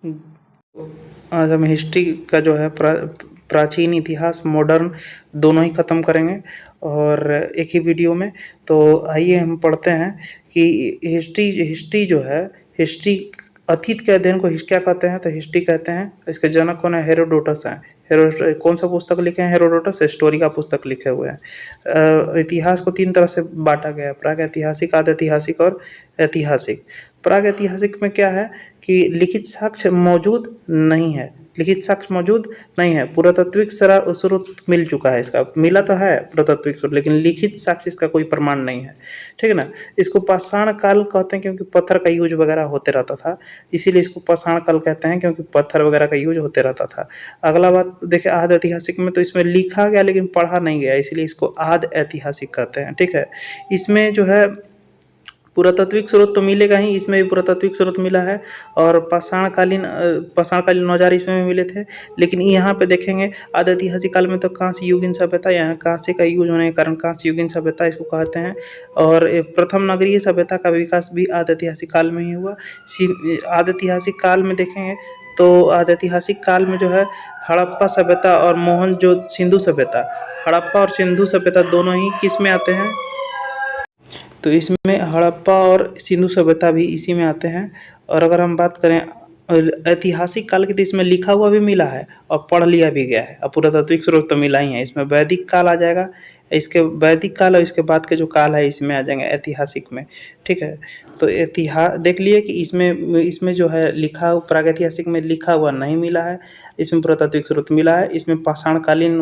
आज हम हिस्ट्री का जो है प्राचीन इतिहास मॉडर्न दोनों ही ख़त्म करेंगे और एक ही वीडियो में। तो आइए हम पढ़ते हैं कि हिस्ट्री जो है, हिस्ट्री अतीत के अध्ययन को क्या कहते हैं, तो हिस्ट्री कहते हैं। इसके जनक कौन है? हेरोडोटस हैं। कौन सा पुस्तक लिखे हैं? हेरोडोटस हिस्टोरी का पुस्तक लिखे हुए हैं। इतिहास को 3 तरह से बांटा गया है: प्रागैतिहासिक, आद्य ऐतिहासिक और ऐतिहासिक। प्रागैतिहासिक में क्या है कि लिखित साक्ष्य मौजूद नहीं है, लिखित साक्ष्य मौजूद नहीं है। पुरातात्विक स्रोत मिल चुका है, इसका मिला तो है पुरातात्विक स्रोत, लेकिन लिखित साक्ष्य इसका कोई प्रमाण नहीं है, ठीक है ना। इसको पाषाण काल कहते हैं क्योंकि पत्थर का यूज वगैरह होते रहता था, इसीलिए इसको पाषाण काल कहते हैं, क्योंकि पत्थर वगैरह का यूज होते रहता था। अगला बात देखिए, आद्य ऐतिहासिक में तो इसमें लिखा गया लेकिन पढ़ा नहीं गया, इसलिए इसको आद्य ऐतिहासिक कहते हैं, ठीक है। इसमें जो है पुरातात्विक स्रोत तो मिलेगा ही, इसमें भी पुरातात्विक स्रोत मिला है और पाषाणकालीन औजार इसमें भी मिले थे। लेकिन यहाँ पे देखेंगे आद्य ऐतिहासिक काल में तो कांस्य युगीन सभ्यता, यहाँ कांस्य का यूज होने के कारण कांस्य युगीन सभ्यता इसको कहते हैं। और प्रथम नगरीय सभ्यता का विकास भी आद्य ऐतिहासिक काल में ही हुआ। आद्य ऐतिहासिक काल में देखेंगे तो आद्य ऐतिहासिक काल में जो है हड़प्पा सभ्यता और मोहनजो सिंधु सभ्यता, हड़प्पा और सिंधु सभ्यता दोनों ही किस में आते हैं? तो इसमें हड़प्पा और सिंधु सभ्यता भी इसी में आते हैं। और अगर हम बात करें ऐतिहासिक काल की, तो इसमें लिखा हुआ भी मिला है और पढ़ लिया भी गया है। अब पुरातात्विक स्रोत तो मिला ही है, इसमें वैदिक काल आ जाएगा, इसके वैदिक काल और इसके बाद के जो काल है इसमें आ जाएंगे ऐतिहासिक में, ठीक है। तो इतिहास देख लिए कि इसमें जो है लिखा प्रागैतिहासिक में लिखा हुआ नहीं मिला है, इसमें पुरातात्विक स्रोत मिला है। इसमें पाषाणकालीन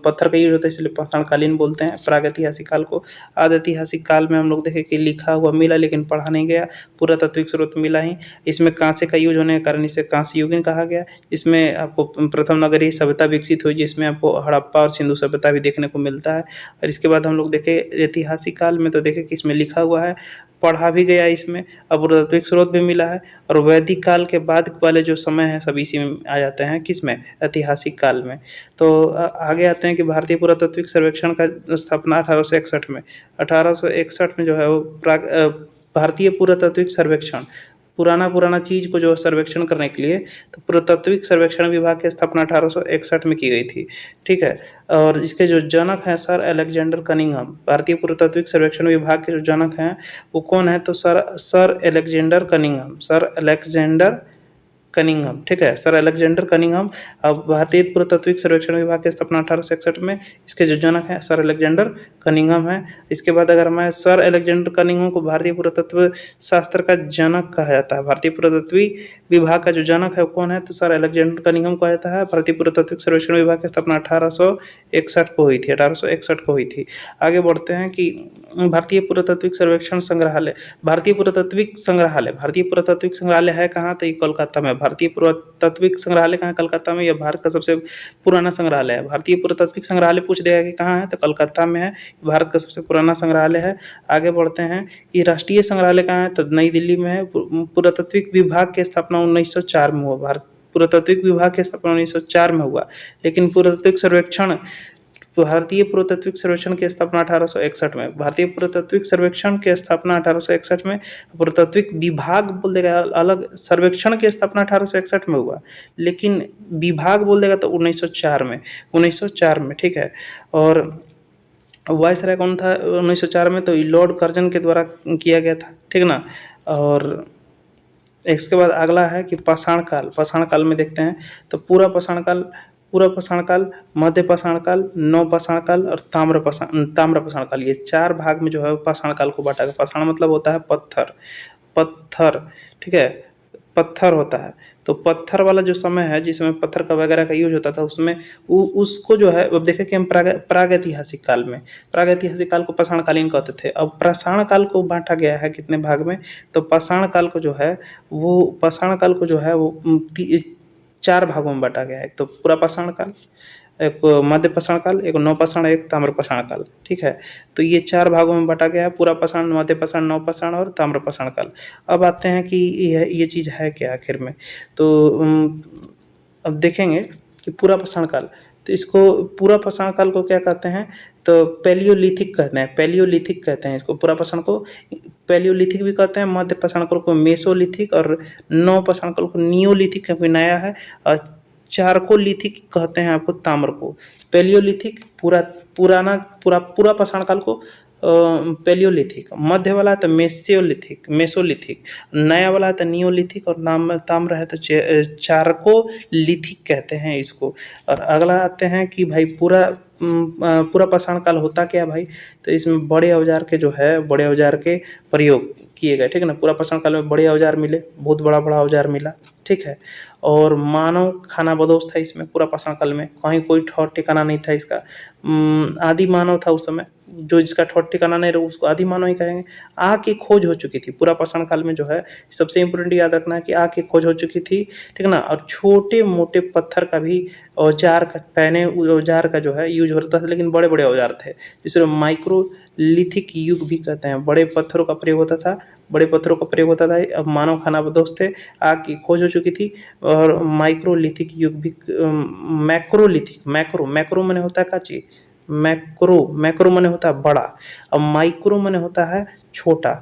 पत्थर का यूज होता है, इसलिए पाषाणकालीन बोलते हैं प्रागैतिहासिक काल को। आद्य ऐतिहासिक काल में हम लोग देखें कि लिखा हुआ मिला लेकिन पढ़ा नहीं गया, पुरातात्विक स्रोत मिला ही। इसमें कांसे का यूज होने के कारण इसे कांस्य युगीन कहा गया। इसमें आपको प्रथम नगरीय सभ्यता विकसित हुई, जिसमें आपको हड़प्पा और सिंधु सभ्यता भी देखने को मिलता है। और इसके बाद हम लोग देखें ऐतिहासिक काल में, तो देखें कि इसमें लिखा हुआ है, पढ़ा भी गया इसमें, अब पुरातात्विक स्रोत भी मिला है। और वैदिक काल के बाद वाले जो समय है सब इसी में आ जाते हैं, किसमें? ऐतिहासिक काल में। तो आगे आते हैं कि भारतीय पुरातात्विक सर्वेक्षण का स्थापना 1861 में। 1861 में जो है वो भारतीय पुरातात्विक सर्वेक्षण, पुराना चीज़ को जो सर्वेक्षण करने के लिए, तो पुरातात्विक सर्वेक्षण विभाग की स्थापना 1861 में की गई थी, ठीक है। और इसके जो जनक हैं सर अलेक्जेंडर कनिंघम, भारतीय पुरातात्विक सर्वेक्षण विभाग के जो जनक हैं वो कौन है? तो sir Alexander Cunningham, sir Alexander Cunningham, ठीक है, सर अलेक्जेंडर कनिंघम। अब भारतीय पुरातात्विक सर्वेक्षण विभाग की स्थापना 1861 में, इसके जो जनक हैं सर अलेक्जेंडर कनिंघम है। इसके बाद अगर मैं सर अलेक्जेंडर कनिंघम को भारतीय पुरातत्व शास्त्र का जनक कहा जाता है, भारतीय पुरातत्व विभाग का जो जनक है वो कौन है? तो सर अलेक्जेंडर कनिंघम कहा जाता है। भारतीय पुरातात्विक सर्वेक्षण विभाग की स्थापना 1861 को हुई थी, 1861 को हुई थी। आगे बढ़ते हैं कि भारतीय पुरातात्विक सर्वेक्षण संग्रहालय, भारतीय पुरातात्विक संग्रहालय है कहाँ? तो ये कोलकाता में। भारतीय पुरातात्विक संग्रहालय कहाँ? कलकत्ता में। यह भारत का सबसे पुराना संग्रहालय है। भारतीय पुरातात्विक संग्रहालय पूछ देगा कि कहाँ है, तो कलकत्ता में है, भारत का सबसे पुराना संग्रहालय है। आगे बढ़ते हैं कि राष्ट्रीय संग्रहालय कहाँ है? तो नई दिल्ली में है। पुरातात्विक विभाग की स्थापना 1904 में हुआ, पुरातात्विक विभाग की स्थापना 1904 में हुआ। लेकिन पुरातात्विक सर्वेक्षण, भारतीय पुरातात्विक सर्वेक्षण की स्थापना 1861 में, भारतीय पुरातात्विक सर्वेक्षण की स्थापना 1861 में। पुरातात्विक विभाग बोल देगा अलग, सर्वेक्षण की स्थापना 1861 में हुआ, लेकिन विभाग बोल देगा तो 1904 में, 1904 में, ठीक है। और वायसराय कौन था 1904 में? तो लॉर्ड कर्जन के द्वारा किया गया था, ठीक ना। और इसके बाद अगला है कि पाषाण काल में देखते हैं तो पूरा पाषाण काल, मध्य पाषाण काल, नव पाषाण काल और ताम्र पाषाण काल, ये 4 भाग में जो है पाषाण काल को बांटा गया। पाषाण मतलब होता है पत्थर, ठीक है, पत्थर होता है। तो पत्थर वाला जो समय है जिसमें पत्थर का वगैरह का यूज होता था, उसमें उसको जो है, अब देखें कि हम प्रागैतिहासिक काल काल को पाषाणकालीन कहते थे। अब पाषाण काल को बांटा गया है कितने भाग में? तो पाषाण काल को जो है वो 4 भागों में बांटा गया है। एक तो पूरा पाषाण काल, एक मध्य पाषाण काल, एक नव पाषाण, एक ताम्र पाषाण काल, ठीक है। तो ये 4 भागों में बांटा गया है, पूरा पाषाण, मध्य पाषाण, नव पाषाण और ताम्र पाषाण काल। अब आते हैं कि ये चीज़ है क्या आखिर में। तो अब देखेंगे कि पूरा पाषाण काल, तो इसको पूरा पाषाण काल को क्या कहते हैं? तो पैलियोलिथिक कहते हैं, इसको पूरा पाषाण को पैलियोलिथिक भी कहते हैं, मध्य पाषाण काल को मेसोलिथिक और नव पाषाण काल को नियोलिथिक, क्योंकि नया है। और चारकोलिथिक कहते हैं आपको ताम्र को। पैलियोलिथिक पूरा पाषाण काल को पैलियोलिथिक, मध्य वाला है तो मेसोलिथिक, नया वाला है तो नियोलिथिक, और ताम्र है तो चारकोलिथिक कहते हैं इसको। और अगला आते हैं कि भाई पूरा पाषाण काल होता क्या भाई, तो इसमें बड़े औजार के जो है, बड़े औजार के प्रयोग किए गए, ठीक है ना। पूरा पाषाण काल में बड़े औजार मिले, बहुत बड़ा बड़ा औजार मिला, ठीक है। और मानव खाना बदोश था इसमें पूरा पाषाण काल में, कहीं कोई ठौर ठिकाना नहीं था इसका। आदि मानव था उस समय, जो जिसका ठौर ठिकाना नहीं रहा उसको आदि मानव ही कहेंगे। आग की खोज हो चुकी थी पूरा पाषाण काल में जो है, सबसे इम्पोर्टेंट याद रखना है कि आग की खोज हो चुकी थी, ठीक है ना। और छोटे मोटे पत्थर का भी औजार का जो है यूज होता था, लेकिन बड़े बड़े औजार थे, जिसे माइक्रोलिथिक युग भी कहते हैं। बड़े पत्थरों का प्रयोग होता था, बड़े पत्थरों का प्रयोग होता था। अब मानव खानाबदोश थे, आग की खोज हो चुकी थी। और माइक्रोलिथिक युग भी, मैक्रो माने होता है का चीज, मैक्रो माने होता है बड़ा, और माइक्रो माने होता है छोटा।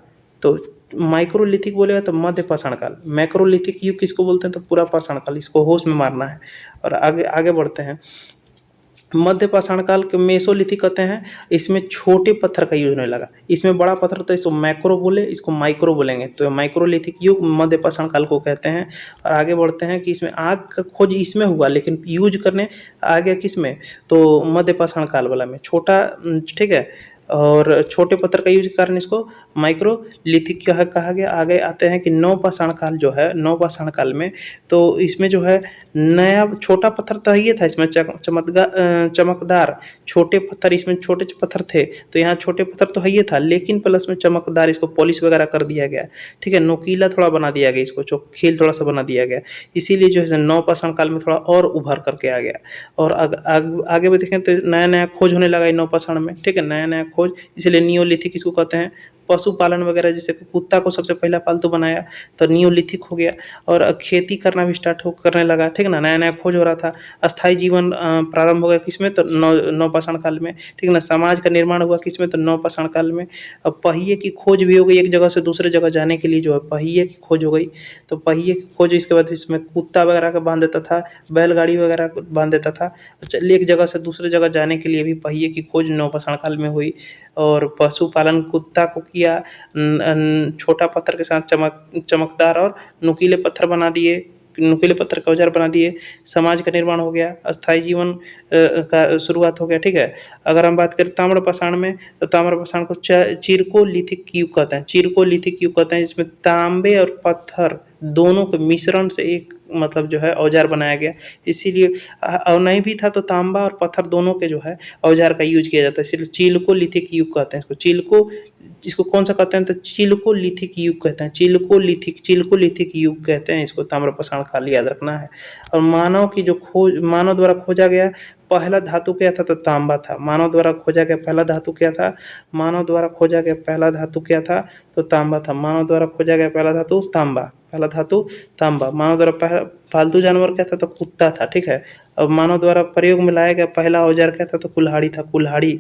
तो माइक्रोलिथिक बोलेगा तो मध्य पाषाण काल, मैक्रोलिथिक युग किसको बोलते हैं तो पूरा पाषाण काल, इसको होश में मारना है। और आगे आगे बढ़ते हैं। मध्य पाषाण काल के मेसोलिथिक कहते हैं, इसमें छोटे पत्थर का यूज होने लगा। इसमें बड़ा पत्थर तो इसको मैक्रो बोले, इसको माइक्रो बोलेंगे, तो माइक्रोलिथिक युग मध्य पाषाण काल को कहते हैं। और आगे बढ़ते हैं कि इसमें आग का खोज इसमें हुआ, लेकिन यूज करने आगे किसमें, तो मध्य पाषाण काल वाला में छोटा, ठीक है। और छोटे पत्थर का यूज कारण इसको माइक्रोलिथिक कहा गया। आगे आते हैं कि नव पाषाण काल जो है, नव पाषाण काल में तो इसमें जो है नया छोटा पत्थर तो ये था, इसमें चमकदार छोटे पत्थर, इसमें छोटे पत्थर थे, तो यहाँ छोटे पत्थर तो है ये था, लेकिन प्लस में चमकदार, इसको पॉलिश वगैरह कर दिया गया, ठीक है। नोकीला थोड़ा बना दिया गया, इसको चोखील थोड़ा सा बना दिया गया, इसीलिए जो है नव पाषाण काल में थोड़ा और उभर करके आ गया। और आगे भी देखें तो नया नया खोज होने लगा नव पाषाण में, ठीक है, नया नया खोज, इसलिए नियोलिथिक इसको कहते हैं। पशुपालन वगैरह, जैसे कुत्ता को सबसे पहला पालतू बनाया तो नियोलिथिक हो गया। और खेती करना भी करने लगा, ठीक है ना, नया नया खोज हो रहा था। अस्थाई जीवन प्रारंभ हो गया किसमें, तो नव पाषाण काल में, ठीक है ना। समाज का निर्माण हुआ किसमें, तो नव पाषाण काल में। अब पहिए की खोज भी हो गई, एक जगह से दूसरे जगह जाने के लिए जो है पहिए की खोज हो गई, तो पहिए की खोज, इसके बाद इसमें कुत्ता वगैरह का बांध देता था, बैलगाड़ी वगैरह को बांध देता था, चलिए एक जगह से दूसरे जगह जाने के लिए भी पहिए की खोज नव पाषाण काल में हुई। और पशुपालन, कुत्ता को किया, छोटा पत्थर के साथ चमकदार और नुकीले पत्थर बना दिए, नुकीले पत्थर का औजार बना दिए। समाज का निर्माण हो गया, अस्थाई जीवन का शुरुआत हो गया, ठीक है। अगर हम बात करें ताम्र पाषाण में, तो ताम्र पाषाण को चिरकोलिथिक युग कहते हैं, चिरकोलिथिक युग कहते हैं, जिसमें तांबे और पत्थर दोनों के मिश्रण से एक मतलब जो है औजार बनाया गया। इसीलिए और नहीं भी था तो तांबा और पत्थर दोनों के जो है औजार का यूज किया जाता है, इसलिए चिलकोलिथिक युग कहते हैं इसको। इसको कौन सा कहते हैं तो चिलकोलिथिक युग कहते हैं, चिलकोलिथिक युग कहते हैं इसको। ताम्र पाषाण काल याद रखना है। और मानव द्वारा खोजा गया पहला धातु क्या था, तो तांबा था। मानव द्वारा खोजा गया पहला धातु क्या था, मानव द्वारा खोजा गया पहला धातु क्या था, तो तांबा था। मानव द्वारा खोजा गया पहला धातु तांबा, पहला धातु तांबा। मानव द्वारा पालतू जानवर क्या था, तो कुत्ता था, ठीक है। अब मानव द्वारा प्रयोग में लाया गया पहला औजार क्या था, तो कुल्हाड़ी था, कुल्हाड़ी।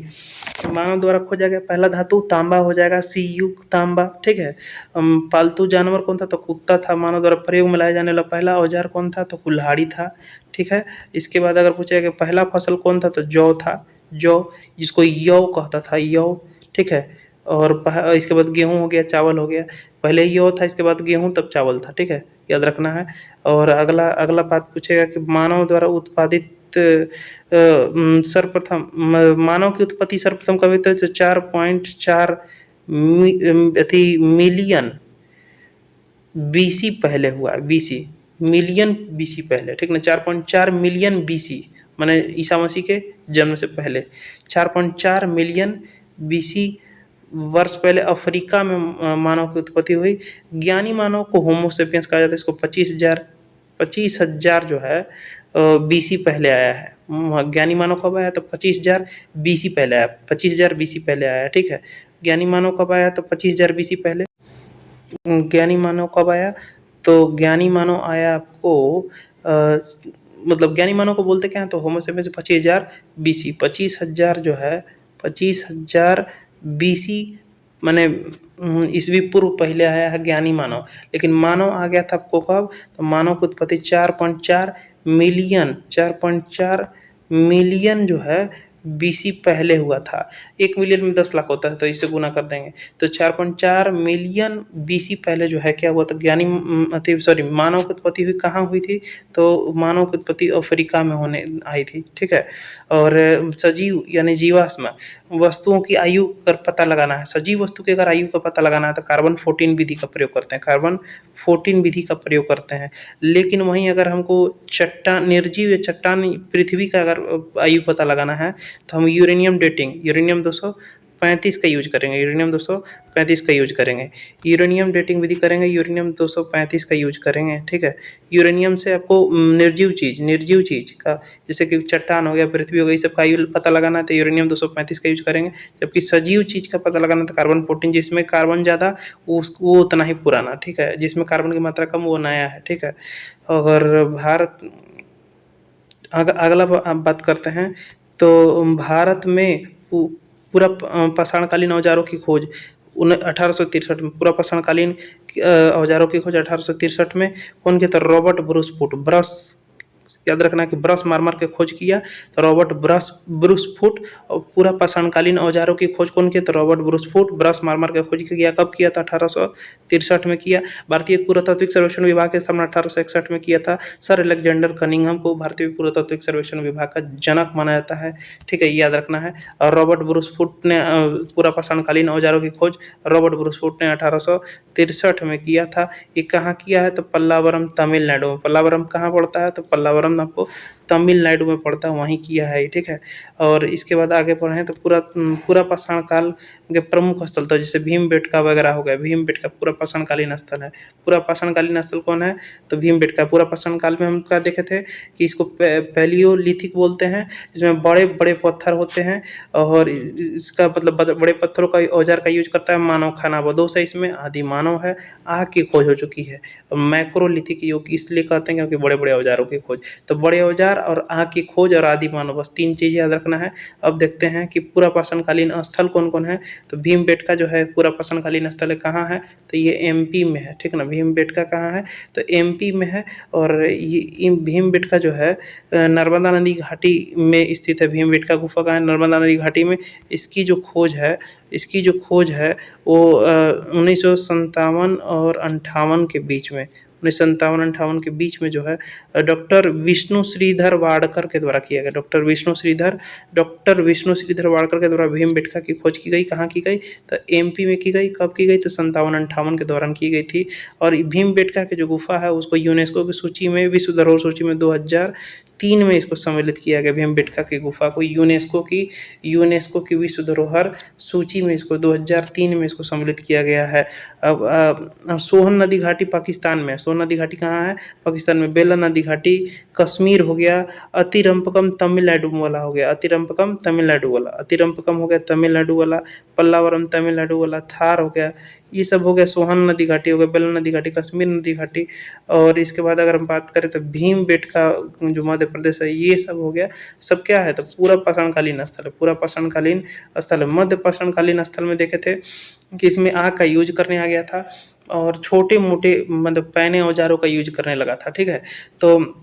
मानव द्वारा खोजा गया पहला धातु तांबा हो जाएगा, सी युग तांबा, ठीक है। पालतू जानवर कौन था, तो कुत्ता था। मानव द्वारा प्रयोग में लाया जाने वाला पहला औजार कौन था, तो कुल्हाड़ी था, ठीक है। इसके बाद अगर पूछा कि पहला फसल कौन था, तो जौ था, जौ, जिसको यौ कहता था, यौ, ठीक है। और इसके बाद गेहूं हो गया, चावल हो गया, पहले यौ था, इसके बाद गेहूं, तब चावल था, ठीक है, याद रखना है। और अगला बात पूछेगा कि मानव द्वारा उत्पादित सर्वप्रथम मानव की उत्पत्ति सर्वप्रथम कब हुई, तो 4.4 मिलियन बीसी पहले हुआ, बीसी मिलियन बीसी पहले, ठीक ना, 4.4 मिलियन बीसी माने ईसा मसीह के जन्म से पहले 4.4 मिलियन बीसी वर्ष पहले अफ्रीका में मानव की उत्पत्ति हुई। ज्ञानी मानव को होमोसेपियंस कहा जाता है, इसको 25,000 जो है बीसी पहले आया है। ज्ञानी मानव कब आया, तो 25,000 बीसी पहले आया, 25,000 बीसी पहले आया, ठीक है। ज्ञानी मानव कब आया, तो 25,000 बीसी पहले। ज्ञानी मानव कब आया, तो ज्ञानी मानव आया आपको मतलब ज्ञानी मानव को बोलते क्या है, तो होमोसेपियंस 25,000 बीसी, 25,000 जो है 25,000 बीसी माने ईस्वी पूर्व पहले आया है ज्ञानी मानव, लेकिन मानव आ गया था आपको कब? तो मानव की उत्पत्ति 4.4 मिलियन जो है बीसी पहले हुआ था। 1 मिलियन में 10 लाख होता है, तो इसे गुना कर देंगे तो 4.4 मिलियन बीसी पहले जो है क्या हुआ था? मानव की उत्पत्ति हुई कहाँ हुई थी? तो मानव की उत्पत्ति अफ्रीका में होने आई थी, ठीक है। और सजीव यानी जीवाश्म वस्तुओं की आयु का पता लगाना है, सजीव वस्तु की अगर आयु का पता लगाना है तो कार्बन 14 विधि का प्रयोग करते हैं, कार्बन 14 विधि का प्रयोग करते हैं। लेकिन वहीं अगर हमको चट्टान, निर्जीव या चट्टान पृथ्वी का अगर आयु पता लगाना है तो हम यूरेनियम 235 का यूज करेंगे, यूरेनियम 235 का यूज करेंगे, यूरेनियम डेटिंग विधि करेंगे, यूरेनियम 235 का यूज करेंगे, ठीक है। यूरेनियम से आपको निर्जीव चीज़ का, जैसे कि चट्टान हो गया, पृथ्वी हो गई, सब का आयु पता लगाना है तो यूरेनियम 235 का यूज करेंगे। जबकि सजीव चीज़ का पता लगाना तो कार्बन 14, जिसमें कार्बन ज़्यादा वो उतना ही पुराना, ठीक है, जिसमें कार्बन की मात्रा कम वो नया है, ठीक है। और भारत अगला बात करते हैं तो भारत में पूरा पाषाणकालीन औजारों की खोज 1863 में, पूरा पाषाणकालीन औजारों की खोज 1863 में कौन किया था? Robert Bruce Foote. ब्रश याद रखना कि ब्रश मार मार के खोज किया तो रॉबर्ट ब्रूसफुट। और पूरा पाषाणकालीन औजारों की खोज कौन किया? तो रॉबर्ट ब्रूसफुट ब्रश मार मार के खोज किया। कब किया था? 1863 में किया। भारतीय पुरातात्विक सर्वेक्षण विभाग की स्थापना 1861 में किया था। सर अलेक्जेंडर कनिंघम को भारतीय पुरातात्विक सर्वेक्षण विभाग का जनक माना जाता है, ठीक है, याद रखना है। और रॉबर्ट ब्रूसफुट ने पूरा पाषाणकालीन औजारों की खोज रॉबर्ट ब्रूसफुट ने 1863 में किया था। ये कहाँ किया है? तो पल्लावरम तमिलनाडु में। पल्लावरम कहाँ पड़ता है? तो पल्लावरम आपको तमिलनाडु में पड़ता है, वहीं किया है, ठीक है। और इसके बाद आगे बढ़े तो पूरा पाषाण काल के प्रमुख स्थल, तो जैसे भीमबेटका वगैरह हो गया, भीमबेटका पूरा पाषाणकालीन स्थल है। पूरा पाषाणकालीन स्थल कौन है? तो भीमबेटका। पूरा पाषाण काल में हम क्या देखे थे कि इसको पैलियोलिथिक बोलते हैं, इसमें बड़े बड़े पत्थर होते हैं और इसका मतलब बड़े पत्थरों का औजार का यूज करता है मानव खानाबदोश है, इसमें आदि मानव है, आग की खोज हो चुकी है। मैक्रोलिथिक युग इसलिए कहते हैं क्योंकि बड़े बड़े औजारों की खोज, तो बड़े औजार और आग की खोज और आदि मानव, बस 3 चीज़ याद रखना है। अब देखते हैं कि पूरा पाषाणकालीन स्थल कौन कौन है। तो भीमबेटका जो है पूरा पाषाणकालीन स्थल है, कहाँ है? तो ये एमपी में है, ठीक ना। भीमबेटका कहाँ है? तो एमपी में है। और ये भीमबेटका जो है नर्मदा नदी घाटी में स्थित है। भीमबेटका गुफा कहाँ है? नर्मदा नदी घाटी में। इसकी जो खोज है वो 1957 और 58 के बीच में, 1957-58 के बीच में जो है डॉक्टर विष्णु श्रीधर वाडकर के द्वारा किया गया। डॉक्टर विष्णु श्रीधर वाडकर के द्वारा भीमबेटका की खोज की गई। कहाँ की गई? तो एमपी में की गई। कब की गई? तो 57-58 के दौरान की गई थी। और भीमबेटका की जो गुफा है उसको यूनेस्को की सूची में, विश्व धरोहर सूची में 2003 में इसको सम्मिलित किया गया। भीमबेटका की गुफा को यूनेस्को की विश्व धरोहर सूची में इसको 2003 में इसको सम्मिलित किया गया है। अब सोहन नदी घाटी पाकिस्तान में, सोहन नदी घाटी कहाँ है? पाकिस्तान में। बेला नदी घाटी कश्मीर हो गया। अतिरंपकम तमिलनाडु वाला हो गया, अतिरंपकम हो गया तमिलनाडु वाला। पल्लावरम तमिलनाडु वाला। थार हो गया। ये सब हो गया। सोहन नदी घाटी हो गया, बेला नदी घाटी, कश्मीर नदी घाटी। और इसके बाद अगर हम बात करें तो भीमबेटका जो मध्य प्रदेश है, ये सब हो गया। सब क्या है? तो पूरा पाषाणकालीन स्थल है, पूरा पाषाणकालीन स्थल है। मध्य पाषाणकालीन स्थल में देखे थे कि इसमें आग का यूज करने आ गया था और छोटे मोटे मतलब पैने औजारों का यूज करने लगा था, ठीक है। तो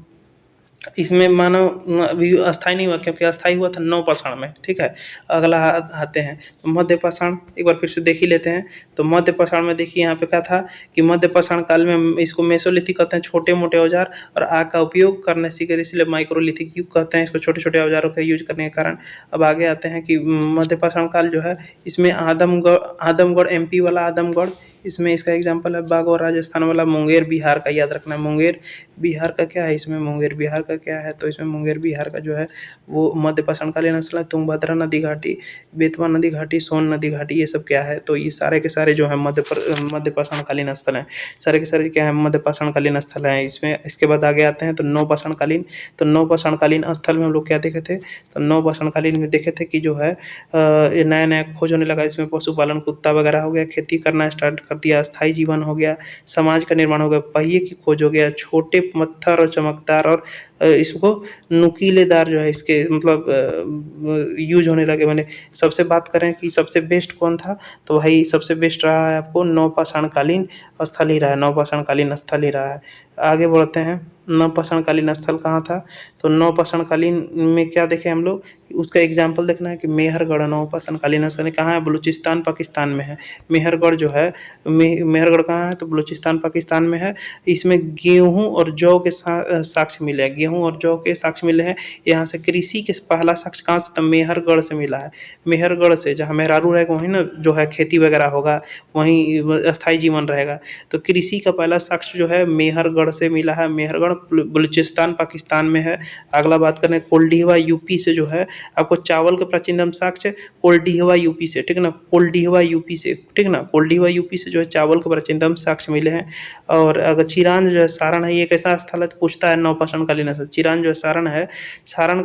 इसमें मानव अभी अस्थाई नहीं हुआ, क्योंकि अस्थाई हुआ था नवपाषाण में, ठीक है। अगला आते हैं मध्य पाषाण, एक बार फिर से देख ही लेते हैं। तो मध्य पाषाण में देखिए यहाँ पे क्या था कि मध्य पाषाण काल में इसको मेसोलिथिक कहते हैं, छोटे मोटे औजार और आग का उपयोग करने सीखे, इसलिए माइक्रोलिथिक युग कहते हैं इसको, छोटे छोटे औजारों का यूज करने के कारण। अब आगे आते हैं कि मध्य पाषाण काल जो है इसमें आदमगढ़ एमपी वाला आदमगढ़, इसमें इसका एग्जाम्पल है। बागौर राजस्थान वाला। मुंगेर बिहार का, याद रखना है मुंगेर बिहार का क्या है इसमें, मुंगेर बिहार का क्या है? तो इसमें मुंगेर बिहार का जो है वो मध्य पाषाणकालीन स्थल है। तुंगभद्रा नदी घाटी, बेतवा नदी घाटी, सोन नदी घाटी, ये सब क्या है? तो ये सारे के सारे जो है मध्य पाषाणकालीन स्थल हैं। सारे के सारे क्या है? मध्य पाषाणकालीन स्थल हैं इसमें। इसके बाद आगे आते हैं तो नवपाषाणकालीन। तो नवपाषाणकालीन स्थल में हम लोग क्या देखे थे? तो नवपाषाणकालीन में देखे थे कि जो है ये नया नया खोज होने लगा। इसमें पशुपालन, कुत्ता वगैरह हो गया, खेती करना स्टार्ट कर दिया, अस्थाई जीवन हो गया, समाज का निर्माण हो गया, पहिए की खोज हो गया, छोटे पत्थर और चमकदार और इसको नुकीलेदार जो है इसके मतलब यूज होने लगे। मैंने सबसे बात करें कि सबसे बेस्ट कौन था, तो भाई सबसे बेस्ट रहा है आपको नवपाषाणकालीन स्थल ही रहा है, नवपाषाणकालीन स्थल ही रहा है। आगे बढ़ते हैं, नवपाषाणकालीन स्थल कहाँ था, तो नवपाषाणकालीन में क्या देखें हम लोग, उसका एग्जाम्पल देखना है कि मेहरगढ़ नवपाषाणकालीन स्थल कहाँ है, बलूचिस्तान पाकिस्तान में है। मेहरगढ़ जो है, मेहरगढ़ कहाँ है, तो बलूचिस्तान पाकिस्तान में है। इसमें गेहूं और जौ के साक्ष्य मिले हैं, गेहूं और जौ के साक्ष्य मिले हैं। यहाँ से कृषि के पहला साक्ष्य कहाँ से, तो मेहरगढ़ से मिला है। मेहरगढ़ से जहाँ मेहरारू रहेगा वहीं ना जो है खेती वगैरह होगा, वहीं अस्थाई जीवन रहेगा। तो कृषि का पहला साक्ष्य जो है मेहरगढ़ से मिला है, मेहरगढ़ बलूचिस्तान पाकिस्तान में है। अगला बात करें कोल्डिहवा यूपी से जो है आपको चावल के प्राचीनतम साक्ष्य कोल्डिहवा यूपी से, ठीक ना, कोल्डिहवा यूपी से, ठीक ना, कोल्डिहवा यूपी से जो है चावल के प्राचीनतम साक्ष्य मिले हैं। और अगर चिरान जो है सारण है, ये कैसा स्थल है, तो पूछता है नवपाषाणकालीन स्थल। चिरान जो है सारण है, सारण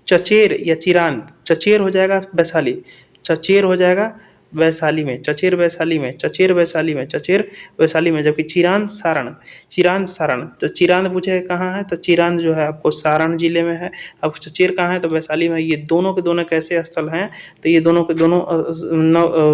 चचेर या चिरान, चचेर हो जाएगा वैशाली, चचेर हो जाएगा वैशाली में, चचेर वैशाली में, चचेर वैशाली में, चचेर वैशाली में, जबकि चिरान सारण, चिरान सारण, तो चिरान पूछे कहाँ है, तो चिरान जो है आपको सारण जिले में है। अब चचेर कहाँ है, तो वैशाली में। ये दोनों के दोनों कैसे स्थल हैं, तो ये दोनों के दोनों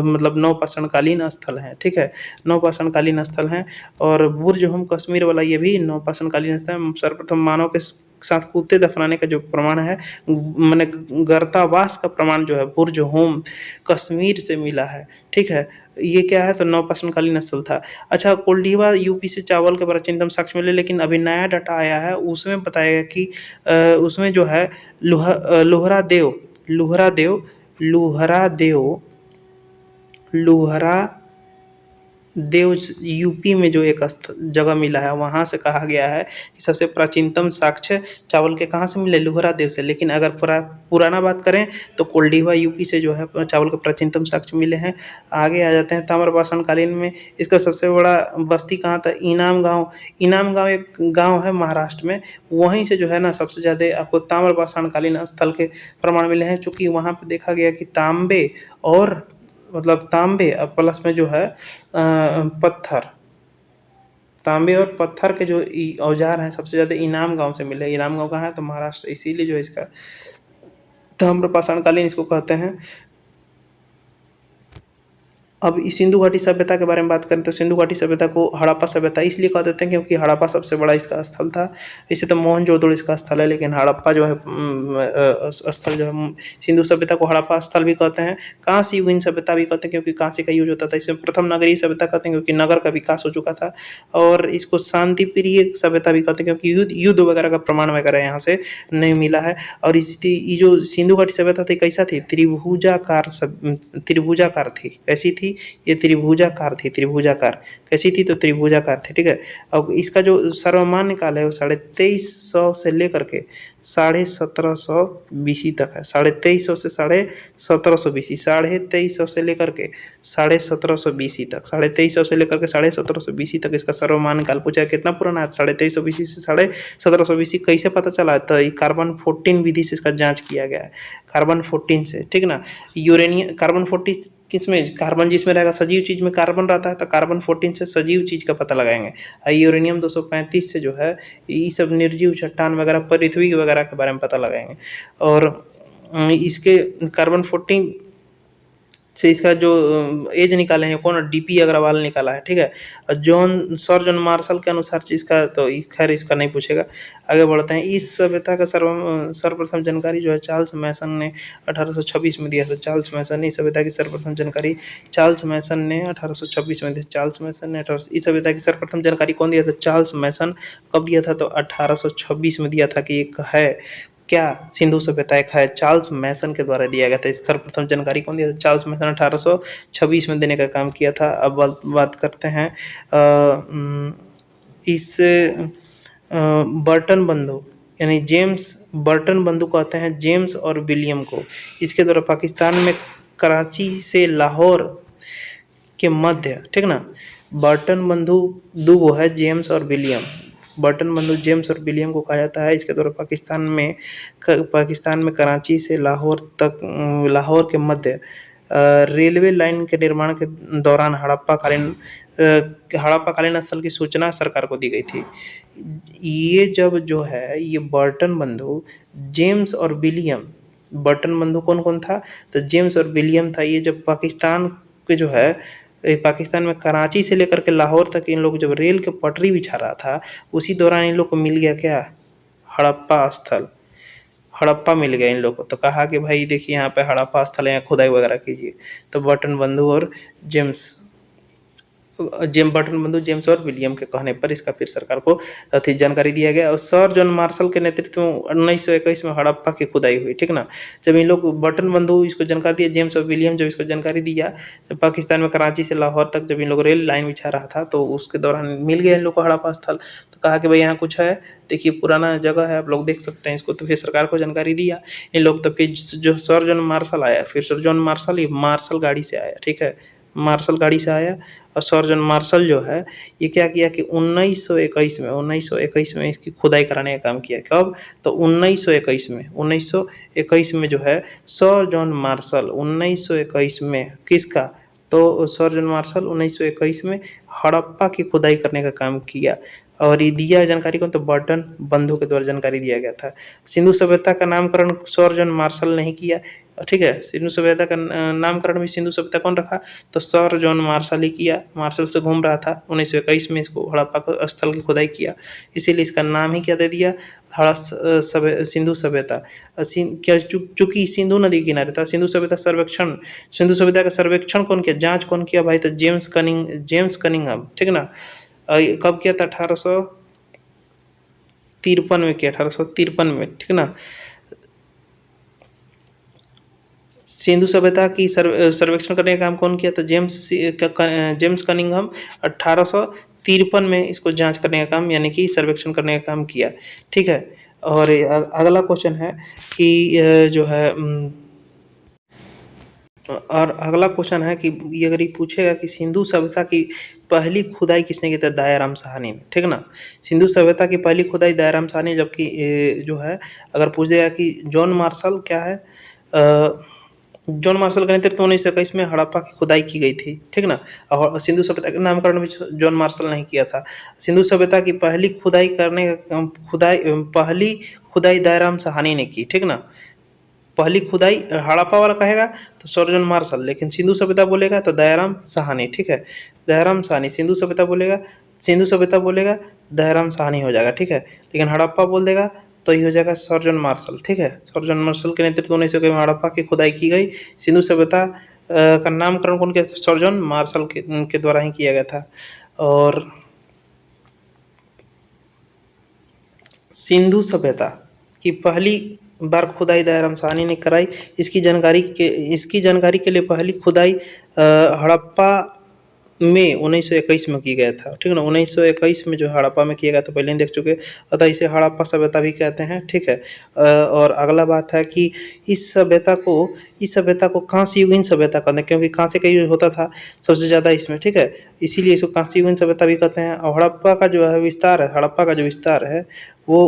मतलब नवपाषाणकालीन स्थल हैं, ठीक है, नवपाषाणकालीन स्थल हैं। और बुर्ज होम कश्मीर वाला ये भी नवपाषाणकालीन स्थल है। सर्वप्रथम मानव के साथ कुत्ते दफनाने का जो प्रमाण है, मैंने गर्तावास का प्रमाण जो है बुर्ज होम कश्मीर से मिला है, ठीक है। ये क्या है, तो नवपाषाणकालीन स्थल था। अच्छा, कोल्डिवा यूपी से चावल के प्राचीनतम साक्ष्य मिले, लेकिन अभी नया डाटा आया है, उसमें बताया गया कि उसमें जो है लोहरा देव, लोहरा देव, लोहरा देव, लोहरा देव यूपी में जो एक जगह मिला है, वहाँ से कहा गया है कि सबसे प्राचीनतम साक्ष्य चावल के कहाँ से मिले, लोहरा देव से। लेकिन अगर पुराना बात करें तो कोल्डिवा यूपी से जो है चावल के प्राचीनतम साक्ष्य मिले हैं। आगे आ जाते हैं ताम्रपाषाणकालीन में। इसका सबसे बड़ा बस्ती कहाँ था, इनाम गाँव। इनाम गाँव एक गाँव है महाराष्ट्र में, वहीं से जो है ना सबसे ज़्यादा आपको ताम्रपाषाणकालीन स्थल के प्रमाण मिले हैं, चूँकि वहाँ पर देखा गया कि तांबे और मतलब तांबे प्लस में जो है पत्थर, तांबे और पत्थर के जो औजार हैं सबसे ज़्यादा इनाम गांव से मिले। इनाम गांव कहाँ है, तो महाराष्ट्र, इसीलिए जो है इसका ताम्रपाषाणकालीन इसको कहते हैं। अब इस सिंधु घाटी सभ्यता के बारे में बात करें तो सिंधु घाटी सभ्यता को हड़प्पा सभ्यता इसलिए कह देते हैं क्योंकि हड़प्पा सबसे बड़ा इसका स्थल था। इसे तो मोहनजोदड़ो इसका स्थल है, लेकिन हड़प्पा जो है स्थल जो है, सिंधु सभ्यता को हड़प्पा स्थल भी कहते हैं। कांस्य युगीन सभ्यता भी कहते हैं क्योंकि कांस्य का यूज होता था। इसे प्रथम नगरीय सभ्यता कहते हैं क्योंकि नगर का विकास हो चुका था। और इसको शांति प्रिय सभ्यता भी कहते हैं क्योंकि युद्ध वगैरह का प्रमाण वगैरह यहाँ से नहीं मिला है। और ये जो सिंधु घाटी सभ्यता थी कैसा थी, त्रिभुजाकार थी। कैसी थी, ये त्रिभुजाकार थी, त्रिभुजाकार कैसी थी, तो त्रिभुजाकार थी, ठीक है। अब इसका जो सर्वमान्य काल है वो 2350 से लेकर के 1750 BC तक है। 2350 से 1750 BC, 2350 से लेकर के 1750 BC तक, 2350 से लेकर के 1750 BC तक इसका सर्वमान्य काल पूछा है। कितना पुराना है, 2350 BC से 1750 BC। कैसे पता चला, तो कार्बन 14 विधि से इसका जांच किया गया है, कार्बन 14 से, ठीक ना। यूरेनियम कार्बन 14 किसमें, कार्बन जिसमें रहेगा सजीव चीज में कार्बन रहता है, तो कार्बन 14 से सजीव चीज का पता लगाएंगे। यूरेनियम 235 से जो है ये सब निर्जीव चट्टान वगैरह पृथ्वी वगैरह के बारे में पता लगाएंगे। और इसके कार्बन 14 से इसका जो एज निकाले हैं कौन, DP अग्रवाल निकाला है, ठीक है। और सर जॉन मार्शल के अनुसार इसका तो खैर इसका नहीं पूछेगा। आगे बढ़ते हैं। इस सभ्यता का सर्वप्रथम जानकारी जो है चार्ल्स मैसन ने 1826 में दिया था। चार्ल्स मैसन ने इस सभ्यता की सर्वप्रथम जानकारी, चार्ल्स मैसन ने 1826 में दिया। चार्ल्स मैसन ने इस सभ्यता की सर्वप्रथम जानकारी कौन दिया था, चार्ल्स मैसन। कब दिया था, तो 1826 में दिया था कि एक है क्या, सिंधु सभ्यता एक है, चार्ल्स मैसन के द्वारा दिया गया था। इसका प्रथम जानकारी कौन दिया था, चार्ल्स मैसन 1826 में देने का काम किया था। अब बात करते हैं इस बर्टन बंधु यानी जेम्स बर्टन बंधु कहते हैं जेम्स और विलियम को। इसके द्वारा पाकिस्तान में कराची से लाहौर के मध्य, ठीक ना, बर्टन बंधु दो है, जेम्स और विलियम। बर्टन बंधु जेम्स और विलियम को कहा जाता है। इसके द्वारा पाकिस्तान में कराची से लाहौर तक, लाहौर के मध्य रेलवे लाइन के निर्माण के दौरान हड़प्पा कालीन स्थल की सूचना सरकार को दी गई थी। ये जब जो है ये बर्टन बंधु जेम्स और विलियम, बर्टन बंधु कौन कौन था, तो जेम्स और विलियम था। ये जब पाकिस्तान के जो है पाकिस्तान में कराची से लेकर के लाहौर तक इन लोग जब रेल के पटरी बिछा रहा था, उसी दौरान इन लोग को मिल गया क्या, हड़प्पा स्थल, हड़प्पा मिल गया इन लोग को। तो कहा कि भाई देखिए यहाँ पे हड़प्पा स्थल है, यहाँ खुदाई वगैरह कीजिए। तो बर्टन बंधु और बर्टन बंधु जेम्स और विलियम के कहने पर इसका फिर सरकार को अथी जानकारी दिया गया। और सर जॉन मार्शल के नेतृत्व में 1921 में हड़प्पा की खुदाई हुई, ठीक ना। जब इन लोग बर्टन बंधु इसको जानकारी दिया, जेम्स और विलियम जब इसको जानकारी दिया, जब पाकिस्तान में कराची से लाहौर तक जब इन लोग रेल लाइन बिछा रहा था, तो उसके दौरान मिल गया इन लोग को हड़प्पा स्थल। तो कहा कि भाई यहाँ कुछ है, देखिए पुराना जगह है, आप लोग देख सकते हैं इसको। तो फिर सरकार को जानकारी दिया इन लोग। तो फिर जो सर जॉन मार्शल आया, फिर सर जॉन मार्शल ये मार्शल गाड़ी से आया, ठीक है, मार्शल गाड़ी से आया। और सर जॉन मार्शल जो है ये क्या किया कि 1921 में इसकी खुदाई कराने का काम किया। कब, तो 1921 में जो है सर जॉन मार्शल 1921 में किसका, तो सर जॉन मार्शल 1921 में हड़प्पा की खुदाई करने का काम किया। और ये दिया जानकारी को तो बर्टन बंधु के द्वारा जानकारी दिया गया था। सिंधु सभ्यता का नामकरण सर जॉन मार्शल नहीं किया, ठीक है। सिंधु सभ्यता का नामकरण भी सिंधु सभ्यता कौन रखा, तो सर जॉन मार्शल ही किया। मार्शल से घूम रहा था 1921 में इसको हड़प्पा स्थल की खुदाई किया, इसीलिए इसका नाम ही क्या दे दिया, सिंधु सभ्यता। क्या चूंकि सिंधु नदी के किनारे था, सिंधु सभ्यता का सर्वेक्षण कौन किया, जांच कौन किया भाई, तो जेम्स कनिंघम, ठीक ना। कब किया था, 1853 में किया, 1853 में, ठीक ना। सिंधु सभ्यता की सर्वेक्षण करने का काम कौन किया, तो जेम्स कनिंघम 1853 में इसको जांच करने का काम, यानी कि सर्वेक्षण करने का काम किया, ठीक है। और अगला क्वेश्चन है कि जो है और अगला क्वेश्चन है कि ये अगर ये पूछेगा कि सिंधु सभ्यता की पहली खुदाई किसने की, था दयाराम साहनी ने, ठीक ना। सिंधु सभ्यता की पहली खुदाई दयाराम साहनी, जबकि जो है अगर पूछ देगा कि जॉन मार्शल क्या है, जॉन मार्शल के नेतृत्व 1921 में हड़प्पा की खुदाई की गई थी, ठीक ना। और सिंधु सभ्यता का नामकरण भी जॉन मार्शल नहीं किया था। सिंधु सभ्यता की पहली खुदाई दयाराम साहनी ने की, ठीक ना। पहली खुदाई हड़प्पा वाला कहेगा तो सर जॉन मार्शल, लेकिन सिंधु सभ्यता बोलेगा तो दयाराम साहनी, ठीक है। दयाराम साहनी, सिंधु सभ्यता बोलेगा दयाराम साहनी हो जाएगा, ठीक है। लेकिन हड़प्पा बोल देगा तो ये हो जाएगा सर जॉन मार्शल, ठीक है। सर जॉन मार्शल के नेतृत्व 1921 में हड़प्पा की खुदाई की गई। सिंधु सभ्यता का नामकरण कौन किया, सर जॉन मार्शल के द्वारा ही किया गया था। और सिंधु सभ्यता की पहली बार खुदाई दयाराम साहनी ने कराई। इसकी जानकारी के लिए पहली खुदाई हड़प्पा में 1921 में की गया था, ठीक है ना। 1921 में जो हड़प्पा में किया गया था, पहले ही देख चुके, अतः इसे हड़प्पा सभ्यता भी कहते हैं, ठीक है। और अगला बात है कि इस सभ्यता को कांस्ययुगीन सभ्यता कहते हैं, क्योंकि कांस्य का यूज होता था सबसे ज़्यादा इसमें, ठीक है। इसीलिए इसको कांस्ययुगीन सभ्यता भी कहते हैं। और हड़प्पा का जो विस्तार है वो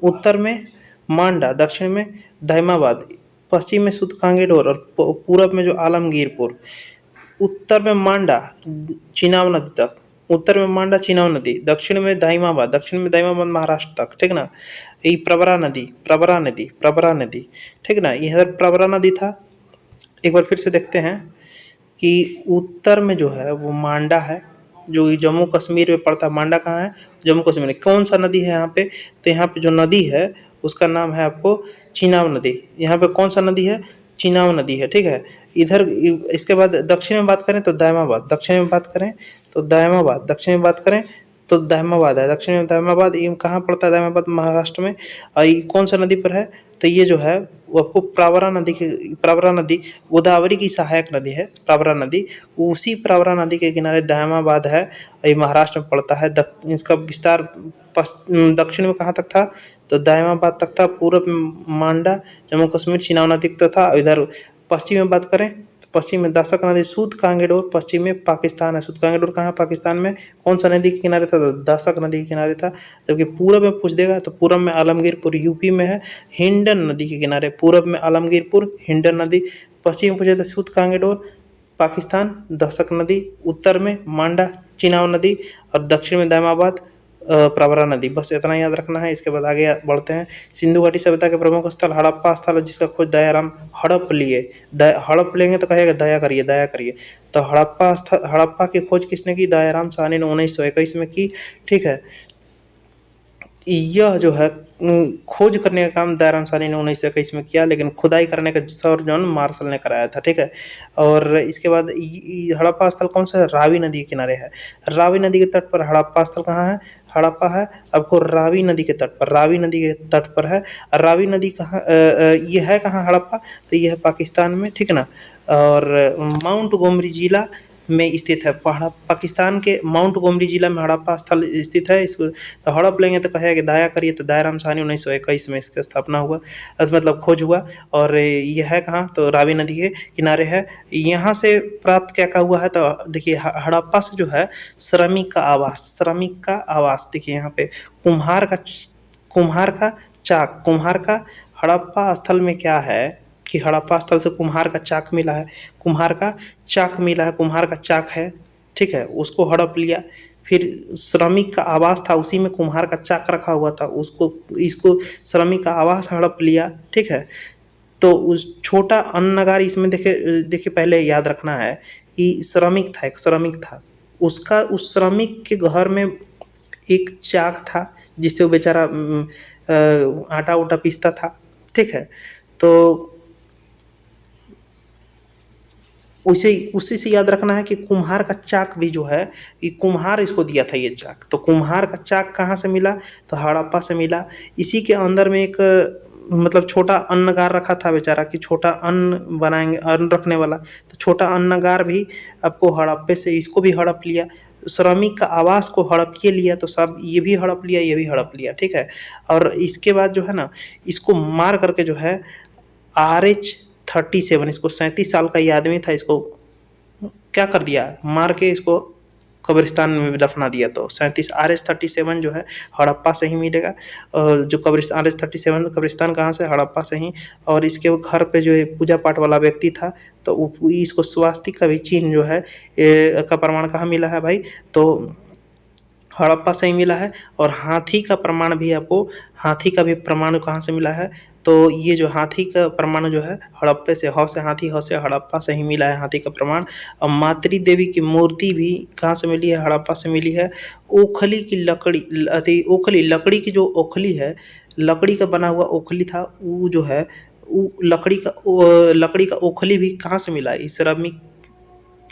उत्तर में मांडा, दक्षिण में दाइमाबाद, पश्चिम में सुतकांगेडोर और पूरब में जो आलमगीरपुर, उत्तर में मांडा चिनाब नदी तक, दक्षिण में दाइमाबाद महाराष्ट्र तक, ठीक ना। ये प्रवरा नदी, ठीक ना। इधर प्रवरा नदी था। एक बार फिर से देखते हैं कि उत्तर में जो है वो मांडा है, जो जम्मू कश्मीर में पड़ता है। मांडा कहाँ है, जम्मू कश्मीर में। कौन सा नदी है यहाँ पे, तो यहाँ पे जो नदी है उसका नाम है आपको चिनाब नदी। यहाँ पे कौन सा नदी है, चिनाब नदी है, ठीक है। इधर इसके बाद दक्षिण में बात करें तो दाइमाबाद, दक्षिण में बात करें तो दाइमाबाद है। दक्षिण में दाइमाबाद, ये कहाँ पड़ता है, दाइमाबाद महाराष्ट्र में। और ये कौन सा नदी पर है, तो ये जो है वो आपको प्रवरा नदी गोदावरी की सहायक नदी है। प्रवरा नदी, उसी प्रवरा नदी के किनारे दाइमाबाद है, ये महाराष्ट्र में पड़ता है। इसका विस्तार दक्षिण में कहाँ तक था, तो दाइमाबाद तक था। पूर्व में मांडा, जम्मू कश्मीर, चिनाब नदी तक था। इधर पश्चिम में बात करें तो पश्चिम में दासक नदी, सूतकांगेडोर, पश्चिम में पाकिस्तान है। सूतकांगेडोर कहाँ, पाकिस्तान में। कौन सा नदी के किनारे था, तो दासक नदी के किनारे था। जबकि पूर्व में पूछ देगा तो पूर्व में आलमगीरपुर यूपी में है, हिंडन नदी के किनारे। पूर्व में आलमगीरपुर, हिंडन नदी, पश्चिम में पूछे तो सूत कांगेडोर पाकिस्तान, दशक नदी, उत्तर में मांडा चिनाब नदी और दक्षिण में दामाबाद प्रवरा नदी। बस इतना याद रखना है। इसके बाद आगे बढ़ते हैं। सिंधु घाटी सभ्यता के प्रमुख स्थल हड़प्पा स्थल, जिसका खोज दयाराम हड़प लिए। हड़प लेंगे तो कहेगा दया करिए दया करिए। तो हड़प्पा की खोज किसने की? दयाराम साहनी ने 1921 में की। ठीक है, यह जो है खोज करने का काम दयाराम साहनी ने 1921 में किया, लेकिन खुदाई करने का सर जॉन मार्शल ने कराया था। ठीक है, और इसके बाद हड़प्पा स्थल कौन सा है? रावी नदी के किनारे है। रावी नदी के तट पर हड़प्पा स्थल कहाँ है? हड़प्पा है आपको रावी नदी के तट पर, रावी नदी के तट पर है। रावी नदी कहाँ, ये है कहाँ हड़प्पा? तो ये है पाकिस्तान में। ठीक है ना, और माउंट गोमरी जिला में स्थित है। पाकिस्तान के माउंट गोमरी जिला में हड़प्पा स्थल स्थित है। इसको तो हड़प लेंगे तो कहेगा दया करिए, तो दयाराम साहनी 1921 में इसकी स्थापना हुआ, मतलब खोज हुआ। और ये है कहाँ? तो रावी नदी के किनारे है। यहाँ से प्राप्त क्या क्या हुआ है? तो देखिए हड़प्पा से जो है श्रमिक का आवास देखिए यहाँ पे कुम्हार का चाक, कुम्हार का हड़प्पा स्थल में क्या है कि हड़प्पा स्थल से कुम्हार का चाक मिला है, कुम्हार का चाक मिला है, कुम्हार का चाक है। ठीक है, उसको हड़प लिया। फिर श्रमिक का आवास था, उसी में कुम्हार का चाक रखा हुआ था, इसको श्रमिक का आवास हड़प लिया। ठीक है, तो उस छोटा अन्ननगार इसमें देखिए पहले याद रखना है कि एक श्रमिक था, उस श्रमिक के घर में एक चाक था जिससे वो बेचारा आटा उटा पीसता था। ठीक है, तो उसी से याद रखना है कि कुम्हार का चाक भी जो है, ये कुम्हार इसको दिया था ये चाक। तो कुम्हार का चाक कहाँ से मिला? तो हड़प्पा से मिला। इसी के अंदर में एक मतलब छोटा अन्नगार रखा था बेचारा, कि छोटा अन्न बनाएंगे, अन्न रखने वाला। तो छोटा अन्नगार भी आपको हड़प्पे से, इसको भी हड़प लिया। श्रमिक का आवास को हड़प के लिया, तो सब ये भी हड़प लिया, ये भी हड़प लिया। ठीक है, और इसके बाद जो है ना, इसको मार करके जो है RH-37, इसको 37 साल का ये आदमी था, इसको क्या कर दिया? मार के इसको कब्रिस्तान में दफना दिया। तो 37 RH-37 जो है हड़प्पा से ही मिलेगा। और जो कब्रिस्तान RH-37 कब्रिस्तान कहाँ से? हड़प्पा से ही। और इसके घर पे जो है पूजा पाठ वाला व्यक्ति था, तो इसको स्वास्तिक का भी चिन्ह जो है का प्रमाण कहाँ मिला है भाई? तो हड़प्पा से ही मिला है। और हाथी का प्रमाण भी आपको, हाथी का भी प्रमाण कहाँ से मिला है? तो ये जो हाथी का प्रमाण जो है हड़प्पे से, ह से हाथी, ह से हड़प्पा से ही मिला है हाथी का प्रमाण। और मातृ देवी की मूर्ति भी कहाँ से मिली है? हड़प्पा से मिली है। ओखली की लकड़ी, ओखली लकड़ी की जो ओखली है, लकड़ी का बना हुआ ओखली था, वो जो है वो लकड़ी का ओखली भी कहाँ से मिला है? इस श्रमिक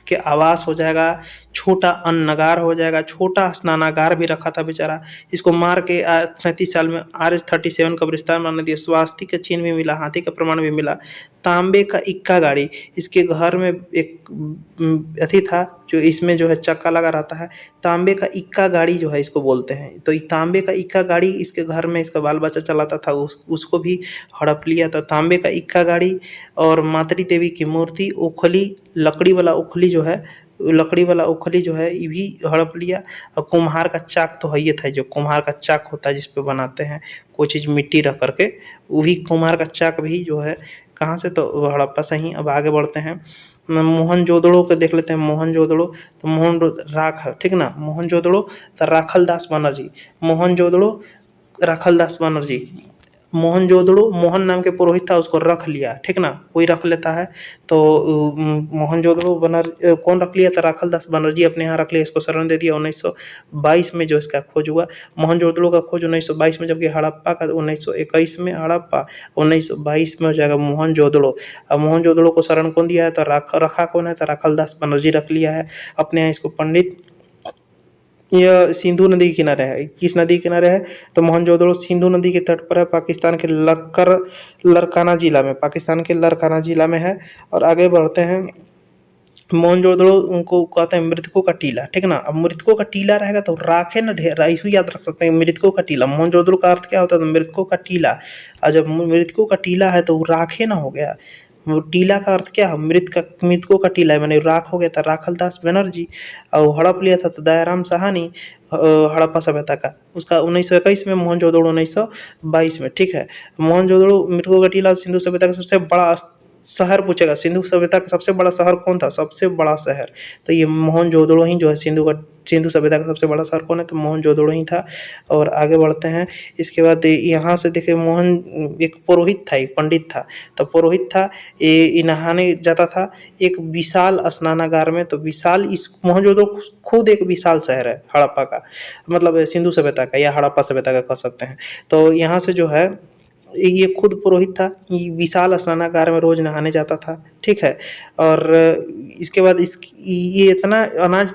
के आवास हो जाएगा, छोटा अन्नगार हो जाएगा, छोटा स्नानागार भी रखा था बेचारा। इसको मार के 37 साल में RH-37 कब्रिस्तान बना दिया। स्वास्तिक का चिन्ह भी मिला, हाथी का प्रमाण भी मिला। तांबे का इक्का गाड़ी, इसके घर में एक अथी था जो इसमें जो है चक्का लगा रहता है, तांबे का इक्का गाड़ी जो है इसको बोलते हैं। तो तांबे का इक्का गाड़ी इसके घर में इसका बाल बच्चा चलाता था, उसको भी हड़प लिया था। तांबे का इक्का गाड़ी और मातृ देवी की मूर्ति, ओखली, लकड़ी वाला ओखली जो है, ये भी हड़प लिया। और कुम्हार का चाक तो है ये था, जो कुम्हार का चाक होता है जिस पे बनाते हैं कोई चीज़ मिट्टी रख करके, वो भी कुम्हार का चाक भी जो है कहाँ से? तो हड़प्पा से ही। अब आगे बढ़ते हैं, मोहनजोदड़ो को देख लेते हैं। मोहनजोदड़ो, तो राख, ठीक ना, मोहनजोदड़ो तो राखलदास बनर्जी, मोहनजोदड़ो राखलदास बनर्जी। मोहनजोदड़ो, मोहन नाम के पुरोहित था, उसको रख लिया। ठीक ना, कोई रख लेता है। तो मोहनजोदड़ो कौन रख लिया? तो राखलदास बनर्जी अपने यहाँ रख लिया, इसको शरण दे दिया। 1922 में जो इसका खोज हुआ, मोहनजोदड़ो का खोज 1922 में, जबकि हड़प्पा का 1921 में, हड़प्पा 1922 में हो जाएगा मोहनजोदड़ो। अब मोहनजोदड़ो को शरण कौन दिया है? तो रखा कौन है? तो राखलदास बनर्जी रख लिया है अपने यहाँ इसको। पंडित, यह सिंधु नदी के किनारे है। किस नदी के किनारे है? तो मोहनजोदड़ो सिंधु नदी के तट पर है, पाकिस्तान के लरकाना जिला में, पाकिस्तान के लरकाना जिला में है। और आगे बढ़ते हैं, मोहनजोदड़ो उनको कहते हैं मृतकों का टीला। ठीक ना, अब मृतकों का टीला रहेगा तो राखे न ढेर, इसको याद रख सकते हैं, मृतकों का टीला। मोहनजोदड़ो का अर्थ क्या होता है? तो मृतकों का टीला। और जब मृतकों का टीला है तो राखे ना हो गया, टीला का अर्थ क्या है? मृतकों का टीला है, मैंने राख हो गया था राखलदास बनर्जी। और हड़प लिया था तो दयाराम साहनी हड़प्पा सभ्यता का, उसका 1921 में, मोहनजोदड़ो 1922 में। ठीक है, मोहनजोदड़ो मृतकों का टीला सिंधु सभ्यता का सबसे बड़ा शहर पूछेगा, सिंधु सभ्यता का सबसे बड़ा शहर कौन था, सबसे बड़ा शहर, तो ये मोहनजोदड़ो ही जो है सिंधु सभ्यता का सबसे बड़ा शहर कौन है, तो मोहनजोदड़ो ही था। और आगे बढ़ते हैं। इसके बाद यहाँ से देखिए एक पुरोहित था, एक पंडित था, तो पुरोहित था, ये नहाने जाता था एक विशाल स्नानागार में। तो विशाल, इस मोहनजोदड़ो खुद एक विशाल शहर है हड़प्पा का, मतलब सिंधु सभ्यता का या हड़प्पा सभ्यता का कह सकते हैं। तो यहाँ से जो है ये खुद पुरोहित था, ये विशाल स्नानागार में रोज नहाने जाता था, ठीक है। और इसके बाद ये इतना अनाज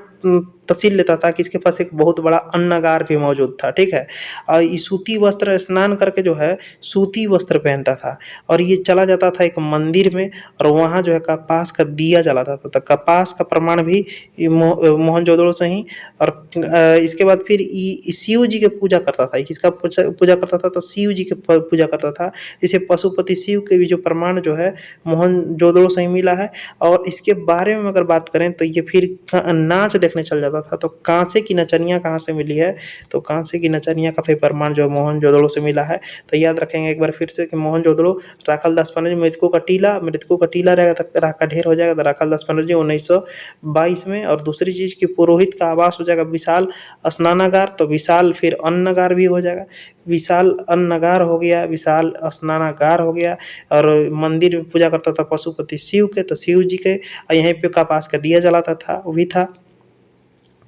तहसील लेता था कि इसके पास एक बहुत बड़ा अन्नागार भी मौजूद था, ठीक है। और ये सूती वस्त्र, स्नान करके जो है सूती वस्त्र पहनता था, और ये चला जाता था एक मंदिर में, और वहाँ जो है कपास का दिया जलाता था। तो कपास का प्रमाण भी मोहनजोदड़ो से ही। और इसके बाद फिर शिव जी के पूजा करता था। किसका पूजा करता था, तो शिव जी के पूजा करता था। इसे पशुपति शिव के भी जो प्रमाण जो है मोहनजोदड़ो से ही मिला है। और इसके बारे में अगर बात करें तो ये फिर नाच देखने चल जाता था। तो कांसे की नचनिया कहाँ से मिली है, तो कांसे की नचनिया का फिर प्रमाण जो मोहनजोदड़ो से मिला है। तो याद रखेंगे एक बार फिर से कि मोहनजोदड़ो, राखालदास पंडित मृतकों का टीला रहेगा तो राख का ढेर हो जाएगा। तो राखालदास पंडित जी 1922 में। और दूसरी चीज की पुरोहित का आवास हो जाएगा विशाल स्नानागार, तो विशाल फिर अन्नगार भी हो जाएगा। विशाल अन्नगार हो गया, विशाल स्नानागार हो गया। और मंदिर में पूजा करता था पशुपति शिव के, तो शिव जी के। और यहीं पे कपास का दिया जलाता था, वो भी था,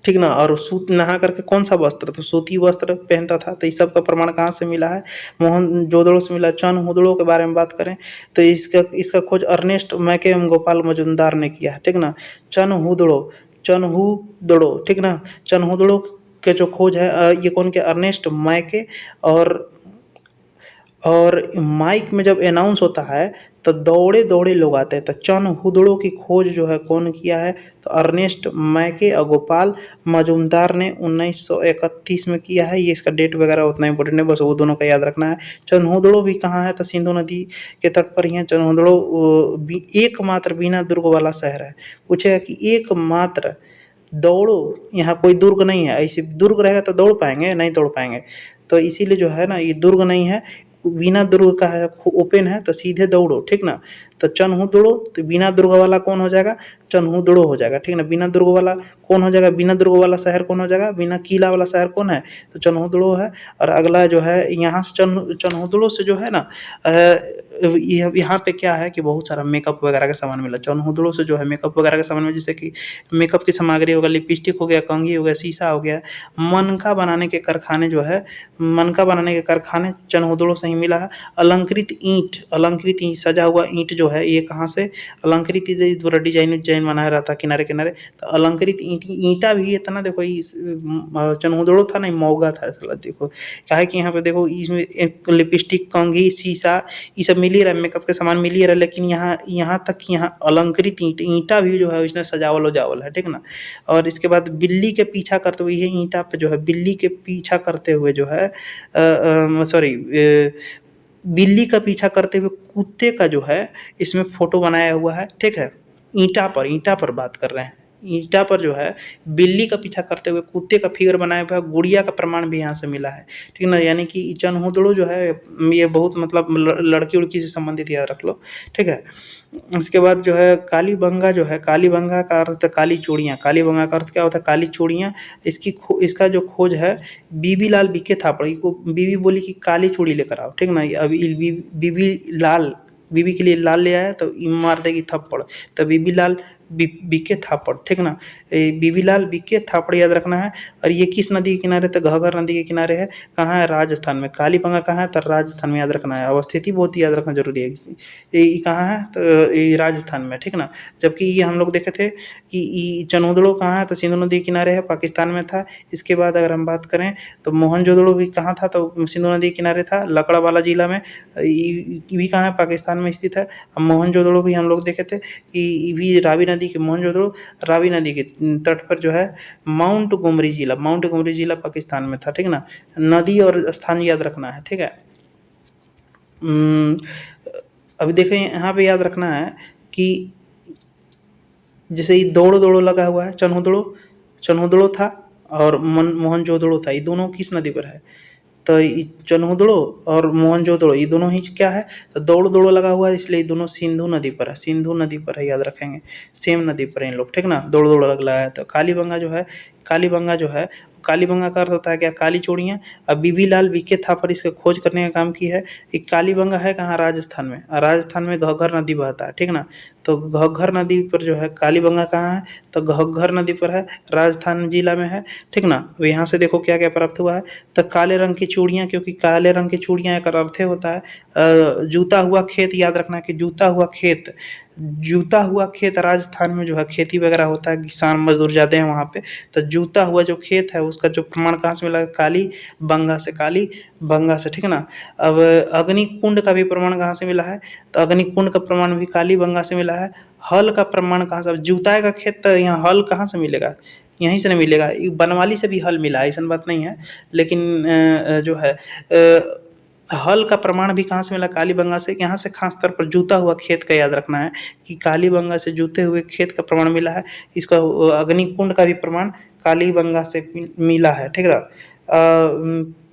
ठीक ना। और सूत नहा करके कौन सा वस्त्र, तो सूती वस्त्र पहनता था। तो इस सब का प्रमाण कहाँ से मिला है, मोहनजोदड़ो से मिला। चनहुदड़ो के बारे में बात करें तो इसका खोज अर्नेस्ट मैके एवं गोपाल मजुमदार ने किया है, ठीक ना। चनहुदड़ो, ठीक ना। चनहुदड़ो के जो खोज है ये कौन के, अर्नेस्ट मैके। और माइक में जब अनाउंस होता है तो दौड़े दौड़े लोग आते हैं। तो चनहुदड़ो की खोज जो है कौन किया है, तो अर्नेस्ट मैके और गोपाल मजुमदार ने 1931 में किया है। ये इसका डेट वगैरह उतना इंपॉर्टेंट है, बस वो दोनों का याद रखना है। चनहुदड़ो भी कहाँ है, तो सिंधु नदी के तट पर ही है। चनहुदड़ो भी एकमात्र बिना दुर्ग वाला शहर है। पूछेगा कि एकमात्र, दौड़ो, यहाँ कोई दुर्ग नहीं है। ऐसे दुर्ग रहेगा तो दौड़ पाएंगे, नहीं दौड़ पाएंगे। तो इसीलिए जो है ना, ये दुर्ग नहीं है, बिना दुर्ग का है, ओपन है, तो सीधे दौड़ो, ठीक ना। तो चनहुदड़ो, तो बिना दुर्ग वाला कौन हो जाएगा, चनहुदड़ो हो जाएगा, ठीक ना। बिना दुर्ग वाला कौन हो जाएगा, बिना दुर्ग वाला शहर कौन हो जाएगा, बिना किला वाला शहर कौन है, तो चनहुदड़ो है। और अगला जो है यहाँ से चनहुदड़ो से जो है ना यहाँ पे क्या है कि बहुत सारा मेकअप वगैरह का सामान मिला। चनहुदड़ो से जो है मेकअप वगैरह का सामान मिला, जैसे कि मेकअप की सामग्री हो गया, लिपस्टिक हो गया, कंघी हो गया, शीशा हो गया। मनका बनाने के कारखाने जो है, मनका बनाने के कारखाने चनहुदड़ो से ही मिला है। अलंकृत ईंट सजा हुआ ईंट जो है, ये कहाँ से, अलंकृत द्वारा डिजाइन बनाया रहता किनारे किनारे। तो अलंकृत ईंटा भी इतना, देखो चनहुदड़ो था नहीं, मौगा था इसलिए। देखो क्या है कि यहाँ पे देखो, इसमें लिपस्टिक, कंघी, शीशा, ये सब मिल ही रहा है, मेकअप के सामान मिल ही रहा है। लेकिन यहाँ तक यहाँ अलंकृत ईंटा भी जो है उसने सजावल उजावल है, ठीक ना। और इसके बाद बिल्ली के पीछा करते हुए, ये ईंटा पे जो है बिल्ली के पीछा करते हुए जो है सॉरी बिल्ली का पीछा करते हुए कुत्ते का जो है इसमें फोटो बनाया हुआ है, ठीक है। ईंटा पर बात कर रहे हैं। ईंटा पर जो है बिल्ली का पीछा करते हुए कुत्ते का फिगर बनाया हुआ है। गुड़िया का प्रमाण भी यहाँ से मिला है, ठीक ना। यानी कि चनहुदड़ो जो है ये बहुत मतलब लड़की उड़की से संबंधित, याद रख लो, ठीक है। उसके बाद जो है कालीबंगा जो है, कालीबंगा का अर्थ काली चूड़ियाँ। कालीबंगा का अर्थ क्या होता है, काली चूड़ियाँ। इसका जो खोज है बीबी लाल बीके थापड़ को, बीबी बोली कि काली चूड़ी लेकर आओ, ठीक ना। अभी बीबी के लिए लाल ले आया तो मार देगी थप्पड़। तो बीबी लाल बीके थापड़, ठीक ना। बीबी लाल बीके थापड़ याद रखना है। और ये किस नदी के किनारे, तो घग्गर नदी के किनारे है। कहाँ है, राजस्थान में। कालीबंगा कहाँ है, तो राजस्थान में, याद रखना है। अवस्थिति बहुत याद रखना जरूरी है। ये कहाँ है, तो ये राजस्थान में, ठीक ना। जबकि ये हम लोग देखे थे कि चनहुदड़ो कहाँ है, तो सिंधु नदी के किनारे है, पाकिस्तान में था। इसके बाद अगर हम बात करें तो मोहनजोदड़ो भी कहाँ था, तो सिंधु नदी के किनारे था, लकड़ावाला जिला में। ये भी कहाँ है, पाकिस्तान में स्थित है। मोहनजोदड़ो भी हम लोग देखे थे कि भी रावी नदी के, मोहनजोदड़ो रावी नदी के तट पर जो है माउंट गोमरी जिला पाकिस्तान में था, ठीक ना। नदी और स्थान याद रखना है, ठीक है। अभी देखें यहाँ पे याद रखना है कि जैसे ये दौड़ो दौड़ो लगा हुआ है, चनहुदड़ो था और मोहनजोदड़ो था। ये दोनों किस नदी पर है, तो चनहुदड़ो और मोहनजोदड़ो ये दोनों ही क्या है, तो दौड़ दौड़ो लगा हुआ है, इसलिए दोनों सिंधु नदी पर है, सिंधु नदी पर है, याद रखेंगे, सेम नदी पर है इन लोग, ठीक ना, दौड़ दौड़ लगा है। तो कालीबंगा जो है, कालीबंगा जो है, कालीबंगा का अर्थ होता है क्या, काली चूड़ियाँ। अब बीबी लाल वीके थापर इसका खोज करने का काम की है। एक कालीबंगा है कहाँ, राजस्थान में, राजस्थान में घग्गर नदी बहता है, ठीक ना। तो घग्गर नदी पर जो है कालीबंगा कहाँ है, तो घग्गर नदी पर है, राजस्थान जिला में है, ठीक ना। अब यहाँ से देखो क्या क्या प्राप्त हुआ है, तो काले रंग की चूड़ियाँ, क्योंकि काले रंग की चूड़ियाँ एक अर्थ होता है जूता हुआ खेत, याद रखना कि जूता हुआ खेत, जूता हुआ खेत, राजस्थान में जो है खेती वगैरह होता है, किसान मजदूर जाते हैं वहाँ पे, तो जूता हुआ जो खेत है उसका जो प्रमाण कहाँ से मिला, काली बंगा से, काली बंगा से, ठीक ना। अब अग्नि कुंड का भी प्रमाण कहाँ से मिला है, तो अग्नि कुंड का प्रमाण भी काली बंगा से मिला है। हल का प्रमाण कहाँ से, जूताए का खेत, तो यहाँ हल कहाँ से मिलेगा, यहीं से नहीं मिलेगा, बनवाली से भी हल मिला है, ऐसा बात नहीं है, लेकिन जो है हल का प्रमाण भी कहाँ से मिला, कालीबंगा से। यहाँ से खास तौर पर जूता हुआ खेत का याद रखना है कि कालीबंगा से जूते हुए खेत का प्रमाण मिला है। इसका अग्निकुंड का भी प्रमाण कालीबंगा से मिला है, ठीक है।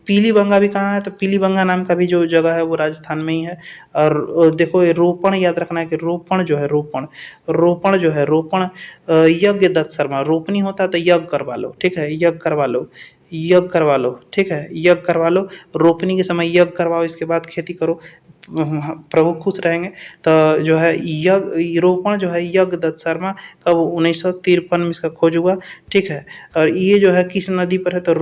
पीलीबंगा भी कहाँ है, तो पीलीबंगा नाम का भी जो जगह है वो राजस्थान में ही है। और देखो ये रोपण याद रखना है कि रोपण जो है, रोपण, रोपण जो है, रोपण यज्ञ दत्त शर्मा, रोपनी होता है तो यज्ञ करवा लो, ठीक है, यज्ञ करवा लो, यज्ञ करवा लो, ठीक है, यज्ञ करवा लो, रोपनी के समय यज्ञ करवाओ, इसके बाद खेती करो, प्रभु खुश रहेंगे। तो जो है यज्ञ रोपण जो है यज्ञ दत्त शर्मा, कब 1953 में इसका खोज हुआ, ठीक है। और ये जो है किस नदी पर है, तो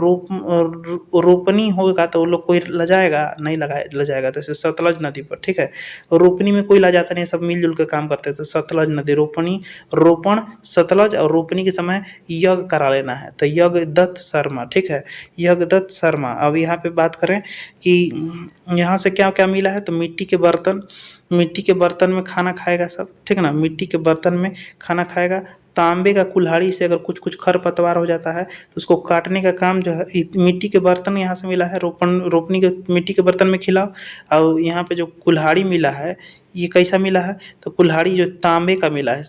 रोपनी होगा तो वो लोग कोई लजाएगा नहीं, लजाएगा तो सतलज नदी पर, ठीक है। रोपनी में कोई लजाता नहीं, सब मिलजुल के काम करते हैं, तो सतलज नदी, रोपनी, रोपण सतलज, और रोपनी के समय यज्ञ करा लेना है, तो यज्ञ दत्त शर्मा, ठीक है, यज्ञ दत्त शर्मा। अब यहाँ पे बात करें कि यहाँ से क्या क्या मिला है, तो मिट्टी के बर्तन, मिट्टी के बर्तन में खाना खाएगा सब, ठीक है ना, मिट्टी के बर्तन में खाना खाएगा। तांबे का कुल्हाड़ी से अगर कुछ कुछ खरपतवार हो जाता है तो उसको काटने का काम जो है मिट्टी के बर्तन यहाँ से मिला है, रोपनी के मिट्टी के बर्तन में खिलाओ। और यहाँ पे जो कुल्हाड़ी मिला है ये कैसा मिला है, तो कुल्हाड़ी जो तांबे का मिला है,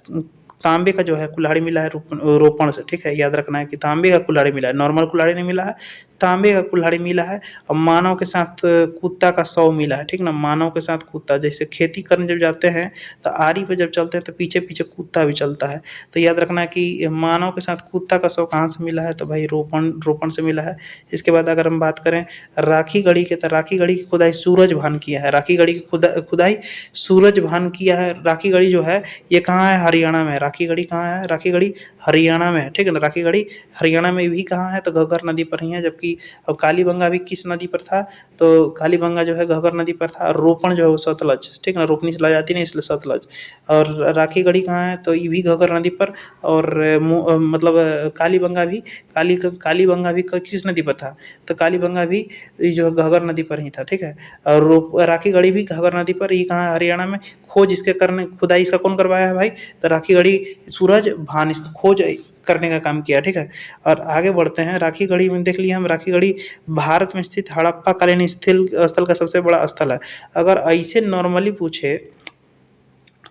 तांबे का जो है कुल्हाड़ी मिला है रोपण से, ठीक है, याद रखना है कि तांबे का कुल्हाड़ी मिला है, नॉर्मल कुल्हाड़ी नहीं मिला है, तांबे का कुल्हाड़ी मिला है। और मानव के साथ कुत्ता का शव मिला है, ठीक ना, मानव के साथ कुत्ता, जैसे खेती करने जब जाते हैं तो आरी पे जब चलते हैं तो पीछे पीछे कुत्ता भी चलता है, तो याद रखना है कि मानव के साथ कुत्ता का शव कहाँ से मिला है, तो भाई रोपण से मिला है। इसके बाद अगर हम बात करें राखी गढ़ी के, तो राखी गढ़ी की खुदाई सूरज भान किया है, राखी गढ़ी की खुदाई सूरज भान किया है। राखी गढ़ी जो है ये कहाँ है, हरियाणा में है, राखी गढ़ी कहाँ है, राखी गढ़ी हरियाणा में है, ठीक है ना, राखी गढ़ी हरियाणा में भी कहाँ है, तो घग्गर नदी पर ही है। जबकि अब कालीबंगा भी किस नदी पर था, तो कालीबंगा जो है घग्गर नदी पर था। और रोपण जो है वो सतलज, ठीक है ना, रोपनी से ला जाती नहीं इसलिए सतलज। और राखी गढ़ी कहाँ है, तो ये भी घग्गर नदी पर। और मतलब कालीबंगा भी कालीबंगा भी किस नदी पर था, तो कालीबंगा भी जो घग्गर नदी पर ही था, ठीक है। और राखी गढ़ी भी घग्गर नदी पर, ये कहाँ है, हरियाणा में। खोज इसके करने, खुदाई इसका कौन करवाया है भाई, तो राखी गढ़ी सूरज भान इसका खोज करने का काम किया, ठीक है। और आगे बढ़ते हैं, राखी गढ़ी में देख लिया हम, राखी गढ़ी भारत में स्थित हड़प्पा कालीन स्थल का सबसे बड़ा स्थल है। अगर ऐसे नॉर्मली पूछे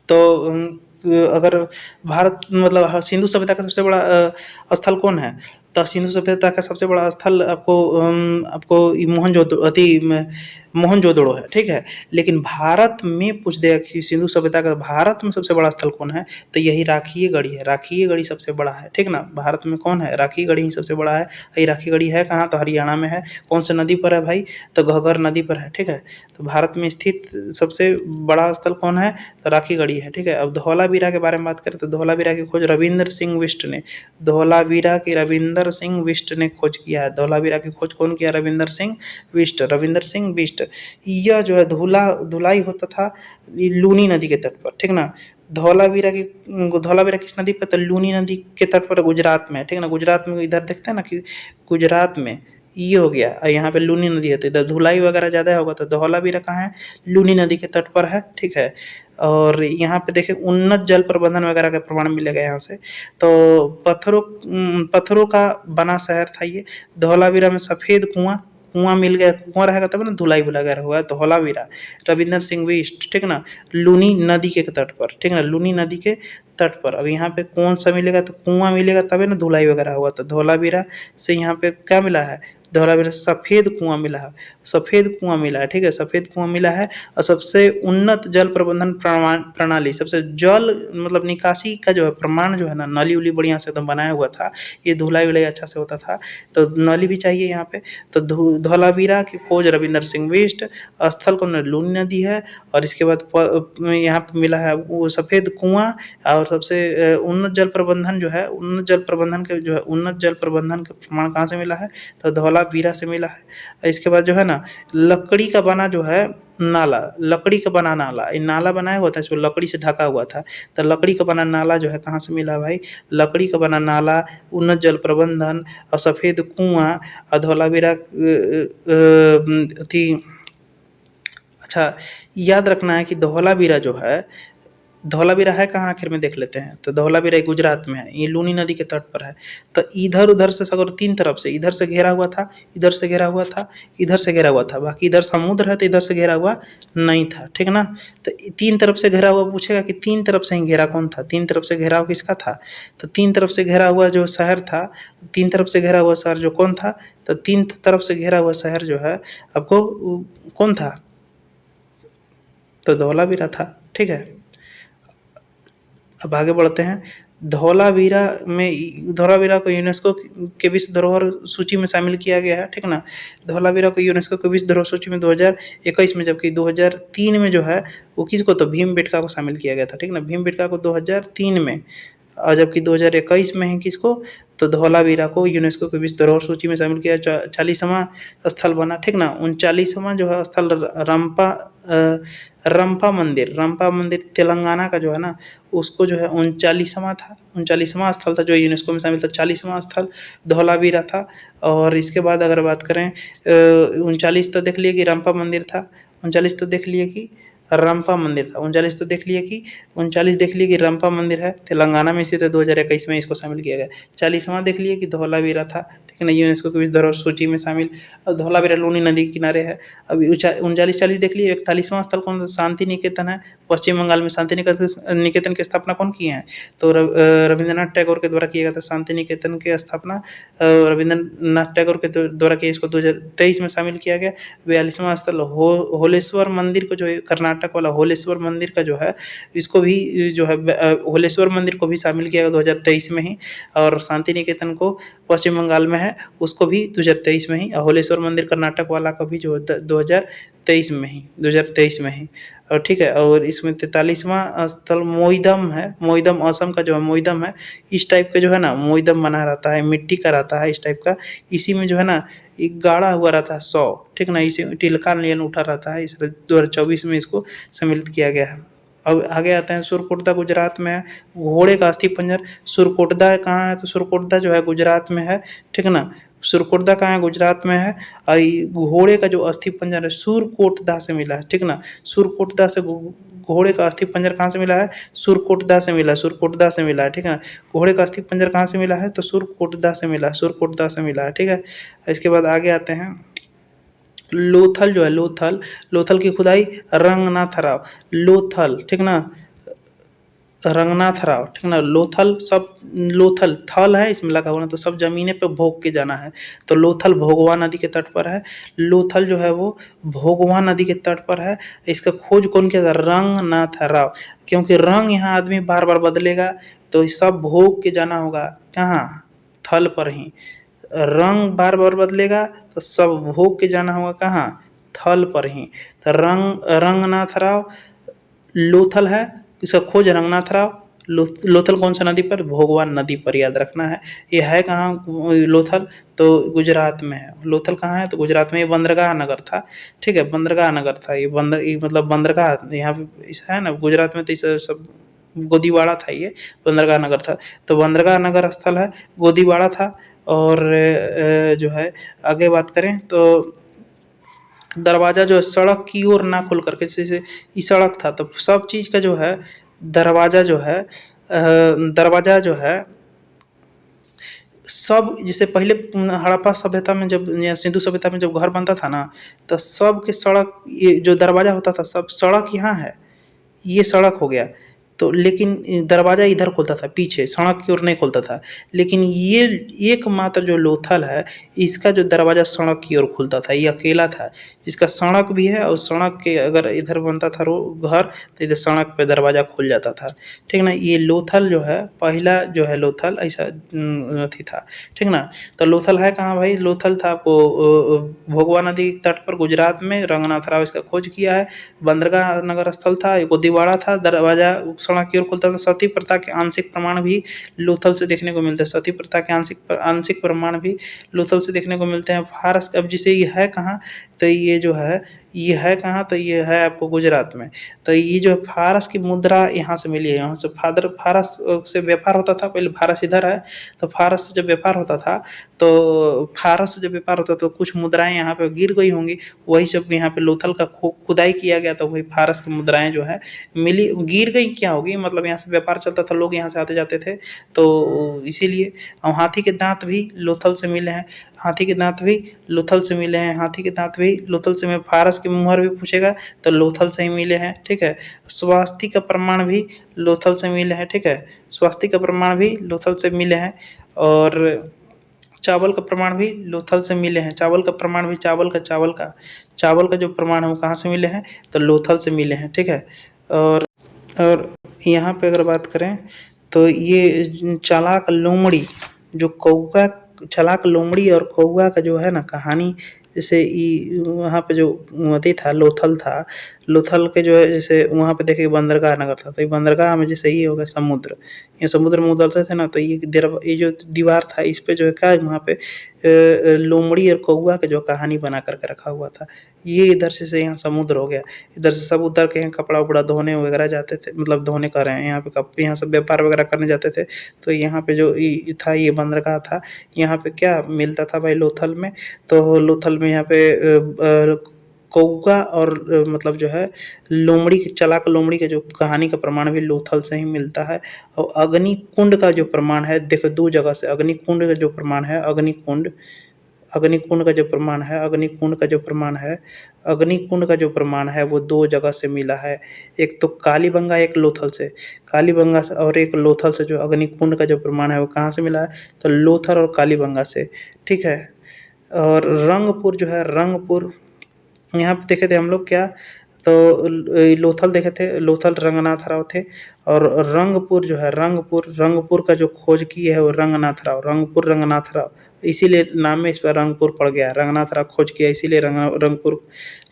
तो अगर भारत मतलब सिंधु सभ्यता का सबसे बड़ा स्थल कौन है, तो सिंधु सभ्यता का सबसे बड़ा स्थल आपको मोहनजोदड़ो है, ठीक है। लेकिन भारत में पूछ देगा कि सिंधु सभ्यता का भारत में सबसे बड़ा स्थल कौन है, तो यही राखी गढ़ी है, राखी गढ़ी सबसे बड़ा है, ठीक ना। भारत में कौन है, राखी गढ़ी ही सबसे बड़ा है। ये राखी गढ़ी है कहाँ, तो हरियाणा में है। कौन से नदी पर है भाई, तो घग्गर नदी पर है, ठीक है। तो भारत में स्थित सबसे बड़ा स्थल कौन है, तो राखी गढ़ी है, ठीक है। अब धौलावीरा के बारे में बात करें तो धौलावीरा की खोज रविंद्र सिंह बिष्ट ने, धौलावीरा की रविंदर सिंह बिष्ट ने खोज किया है। धौलावीरा की खोज कौन किया, रविंदर सिंह बिष्ट, रविंदर सिंह बिष्ट। यह जो है धुलाई होता था लूनी नदी के तट पर, ठीक ना। धौलावीरा किस नदी पर, तो लूनी नदी के तट पर, गुजरात में, ठीक ना। गुजरात में इधर देखते हैं ना कि गुजरात में ये हो गया, और यहाँ पे लूनी नदी है, तो इधर धुलाई वगैरह ज़्यादा होगा, तो धौलावीरा कहाँ है, लूनी नदी के तट पर है, ठीक है। और यहाँ पे देखें उन्नत जल प्रबंधन वगैरह का प्रमाण मिलेगा यहाँ से। तो पत्थरों का बना शहर था ये। धौलावीरा में सफ़ेद कुआं मिल गया, कुआं रहेगा तब ना धुलाई वगैरह होगा। धौलावीरा रविंदर सिंह बिष्ट, ठीक ना, लूनी नदी के तट पर, ठीक ना, लूनी नदी के तट पर। अब यहाँ पे कौन सा मिलेगा, तो कुआं मिलेगा तभी ना धुलाई वगैरह होगा, तो धौलावीरा से यहाँ पे क्या मिला है, धौलावीरा सफ़ेद कुआं मिला है, सफ़ेद कुआं मिला है, ठीक है, सफ़ेद कुआं मिला है। और सबसे उन्नत जल प्रबंधन प्रणाली, सबसे जल मतलब निकासी का जो है प्रमाण जो है ना, नली उली बढ़िया से एकदम बनाया हुआ था, ये धुलाई वुलाई अच्छा से होता था, तो नली भी चाहिए यहाँ पे। तो धौलावीरा की खोज रविंदर सिंह बिष्ट, स्थल को लूनी नदी है, और इसके बाद यहाँ पे मिला है वो सफ़ेद कुआं। और सबसे उन्नत जल प्रबंधन जो है, उन्नत जल प्रबंधन का प्रमाण कहाँ से मिला है, तो धौलावीरा से मिला है। इसके बाद जो है ना, लकड़ी का बना जो है नाला, लकड़ी का बना नाला, ये नाला बनाया हुआ था, इसको लकड़ी से ढका हुआ था, तो लकड़ी का बना नाला जो है कहाँ से मिला भाई, लकड़ी का बना नाला, उन्नत जल प्रबंधन और सफ़ेद कुआं और धौलावीरा थी। अच्छा, याद रखना है कि धौलावीरा जो है, धौलावीरा है कहाँ आखिर में देख लेते हैं। तो धौलावीरा गुजरात में है, ये लूनी नदी के तट पर है। तो इधर उधर से अगर तीन तरफ से, इधर से घेरा हुआ था, इधर से घेरा हुआ था, इधर से घेरा हुआ था, बाकी इधर समुद्र है तो इधर से घेरा हुआ नहीं था, ठीक ना। तो तीन तरफ से घेरा हुआ पूछेगा कि तीन तरफ से ही घेरा कौन था, तीन तरफ से घेराव किसका था, तो तीन तरफ से घेरा हुआ जो शहर था, तीन तरफ से घेरा हुआ शहर जो कौन था, तो तीन तरफ से घेरा हुआ शहर जो है आपको कौन था, तो धौलावीरा था, ठीक है। अब आगे बढ़ते हैं। धौलावीरा को यूनेस्को के विश्व धरोहर सूची में शामिल किया गया है, ठीक ना। धौलावीरा को यूनेस्को के विश्व धरोहर सूची में 2021 में, जबकि 2003 में जो है वो किसको, तो भीमबेटका को शामिल किया गया था, ठीक ना, भीमबेटका को 2003 में, और जबकि 2021 में है किसको, तो धौलावीरा को यूनेस्को के विश्व धरोहर सूची में शामिल किया, 40वां स्थल बना, ठीक ना। 39वां जो है स्थल रंपा मंदिर तेलंगाना का जो है ना, उसको जो है 39वां था, 39वां स्थल था जो यूनेस्को में शामिल था, 40वां स्थल धौलावीरा था। और इसके बाद अगर बात करें 39 तो देख लिए कि रंपा मंदिर था, 39 तो देख लिए कि रंपा मंदिर था, 39 तो देख लिए कि 39 देख लिए कि रंपा मंदिर है, तेलंगाना में स्थित है, 2021 में इसको शामिल किया गया। 40वां देख लिए कि धौलावीरा था, ठीक है ना, यूनेस्को की विश्व धरोहर सूची में शामिल। और धौलावीरा लूनी नदी के किनारे है। अभी 39-40 देख लिए। 41वां स्थल कौन सा, शांति निकेतन है, पश्चिम बंगाल में। शांति निकेतन की स्थापना कौन किए हैं, तो रविंद्रनाथ टैगोर के द्वारा किया गया था। शांति निकेतन की स्थापना रविंद्रनाथ टैगोर के द्वारा किया, इसको 2023 में शामिल किया गया। 42वां स्थल होलेश्वर मंदिर को, जो कर्नाटक वाला होलेश्वर मंदिर का जो है, इसको भी जो है होलेश्वर मंदिर को भी शामिल किया गया 2023 में ही। और शांति निकेतन को पश्चिम बंगाल में है, उसको भी 2023 में ही। और होलेश्वर मंदिर कर्नाटक वाला का भी जो 2023 में ही, और ठीक है। और इसमें 43वां स्थल मोईदम है, मोईदम असम का जो है मोईदम है। इस टाइप का जो है ना मोईदम बना रहता है, मिट्टी का रहता है इस टाइप का। इसी में जो है ना एक गाढ़ा हुआ रहता है 100, ठीक ना, इसी टिलका नियन उठा रहता है। इस 2024 में इसको सम्मिलित किया गया है। अब आगे आते हैं, सुरकोटदा गुजरात में है। घोड़े का अस्थि पंजर, सुरकोटदा कहाँ है, तो सुरकोटदा जो है गुजरात में है, ठीक ना। सुरकोटदा कहाँ है, गुजरात में है। और घोड़े का जो अस्थि पंजर है सुरकोटदा से मिला है, ठीक ना। सुरकोटदा से घोड़े का अस्थि पंजर कहाँ से मिला है, सुरकोटदा से मिला, सुरकोटदा से मिला है, ठीक है। घोड़े का अस्थि पंजर कहाँ से मिला है, तो सुरकोटदा से मिला, सुरकोटदा से मिला है, ठीक है। इसके बाद आगे आते हैं, लोथल जो है, लोथल की खुदाई रंगनाथ राव, लोथल, ठीक ना, रंगनाथ राव, ठीक ना। लोथल थल है, इसमें लगा हुआ ना, तो सब जमीने पे भोग के जाना है। तो लोथल भोगवा नदी के तट पर है। लोथल जो है वो भोगवा नदी के तट पर है। इसका खोज कौन किया था, रंगनाथ राव। क्योंकि रंग यहाँ आदमी बार बार बदलेगा, तो सब भोग के जाना होगा कहाँ, थल पर ही। रंग बार बार बदलेगा तो सब भोग के जाना होगा कहाँ, थल पर ही। तो रंगनाथ राव लोथल है, इसका खोज रंगनाथ राव। लोथल कौन सा नदी पर, भोगवान नदी पर, याद रखना है। ये है कहाँ लोथल, तो गुजरात में है। लोथल कहाँ है, तो गुजरात में। ये बंदरगाह नगर था, ठीक है, बंदरगाह नगर था ये। मतलब बंदरगाह यहाँ पे है ना, गुजरात में तो इस सब गोदीवाड़ा था, ये बंदरगाह नगर था। तो बंदरगाह नगर स्थल है, गोदीवाड़ा था। और जो है आगे बात करें तो दरवाज़ा जो है सड़क की ओर ना खुल करके, जैसे ये सड़क था तो सब चीज़ का जो है दरवाज़ा जो है सब, जैसे पहले हड़प्पा सभ्यता में जब, या सिंधु सभ्यता में जब घर बनता था ना, तो सब के सड़क, ये जो दरवाज़ा होता था सब, सड़क यहाँ है, ये सड़क हो गया, तो लेकिन दरवाज़ा इधर खुलता था, पीछे सड़क की ओर नहीं खुलता था। लेकिन ये एकमात्र जो लोथल है, इसका जो दरवाज़ा सड़क की ओर खुलता था, ये अकेला था जिसका सड़क भी है, और सड़क के अगर इधर बनता था घर, तो इधर सड़क पे दरवाज़ा खुल जाता था, ठीक ना। ये लोथल जो है, पहला जो है लोथल ऐसा अथी था, ठीक ना। तो लोथल है कहाँ भाई? लोथल था आपको भोगवा नदी के तट पर गुजरात में, रंगनाथ राव इसका खोज किया है। बंदरगाह नगर स्थल था, एक दिवाड़ा था, दरवाजा सड़क की ओर खुलता था। सती प्रथा के आंशिक प्रमाण भी लोथल से देखने को मिलते हैं। सती प्रथा के आंशिक प्रमाण भी लोथल से देखने को मिलते हैं। फारस, अब जिसे ये है कहाँ, तो ये जो है ये है कहाँ, तो ये है आपको गुजरात में। तो ये जो फारस की मुद्रा यहाँ से मिली है, यहाँ से फारस से व्यापार होता था। पहले फारस इधर है, तो फारस से जब व्यापार होता था, तो फारस से जब व्यापार होता तो कुछ मुद्राएं यहाँ पे गिर गई होंगी, वही सब यहाँ पे लोथल का खुदाई किया गया, तो वही फारस की मुद्राएं जो है मिली। गिर गई क्या होगी, मतलब यहाँ से व्यापार चलता था, लोग यहाँ से आते जाते थे, तो इसीलिए। और हाथी के दांत भी लोथल से मिले हैं, हाथी के दांत भी लोथल से मिले हैं, हाथी के दांत भी लोथल से में। फारस की मुहर भी पूछेगा तो लोथल से ही मिले हैं, ठीक है। स्वास्थ्य का प्रमाण भी लोथल से मिले हैं, ठीक है। स्वास्थ्य का प्रमाण भी लोथल से मिले हैं। और चावल का प्रमाण भी लोथल से मिले हैं। चावल का प्रमाण भी, चावल का जो प्रमाण है वो कहाँ से मिले हैं, तो लोथल से मिले हैं, ठीक है। और यहाँ पे अगर बात करें तो ये चालाक लोमड़ी, जो कौआ, चालाक लोमड़ी और कौआ का जो है ना कहानी, जैसे वहाँ पे जो नदी था लोथल था, लोथल के जो है जैसे वहाँ पे देखिए बंदरगाह नगर था, तो ये बंदरगाह में जैसे ये हो गया समुद्र, ये समुद्र में उतरते थे ना, तो ये जो दीवार था इस पे जो है क्या वहाँ पे लोमड़ी और कौआ का जो कहानी बना करके रखा हुआ था। ये इधर से यहाँ समुद्र हो गया, इधर से सब उतर के यहाँ कपड़ा उपड़ा धोने वगैरह जाते थे, मतलब धोने कर रहे हैं यहाँ पे यहाँ सब व्यापार वगैरह करने जाते थे। तो यहाँ पे जो था ये बंदरगाह था, यहाँ पे क्या मिलता था भाई लोथल में, तो लोथल में यहाँ पे कौआ और मतलब जो है लोमड़ी, चालाक लोमड़ी के जो कहानी का प्रमाण भी लोथल से ही मिलता है। और अग्निकुंड का जो प्रमाण है, देखो दो जगह से अग्निकुंड का जो प्रमाण है, अग्निकुंड का जो प्रमाण है, अग्निकुंड का जो प्रमाण है, अग्निकुंड का जो प्रमाण है वो दो जगह से मिला है। एक तो कालीबंगा, एक लोथल से, कालीबंगा से, और एक लोथल से जो अग्निकुंड का जो प्रमाण है वो कहाँ से मिला है, तो लोथल और कालीबंगा से, ठीक है। और रंगपुर जो है, रंगपुर यहाँ पे देखे थे हम लोग क्या, तो लोथल देखे थे, लोथल रंगनाथ राव थे। और रंगपुर जो है, रंगपुर का जो खोज की है वो रंगनाथ राव, रंगनाथ राव, इसीलिए नाम में इस पर रंगपुर पड़ गया है। रंगनाथ राव खोज किया इसीलिए रंगपुर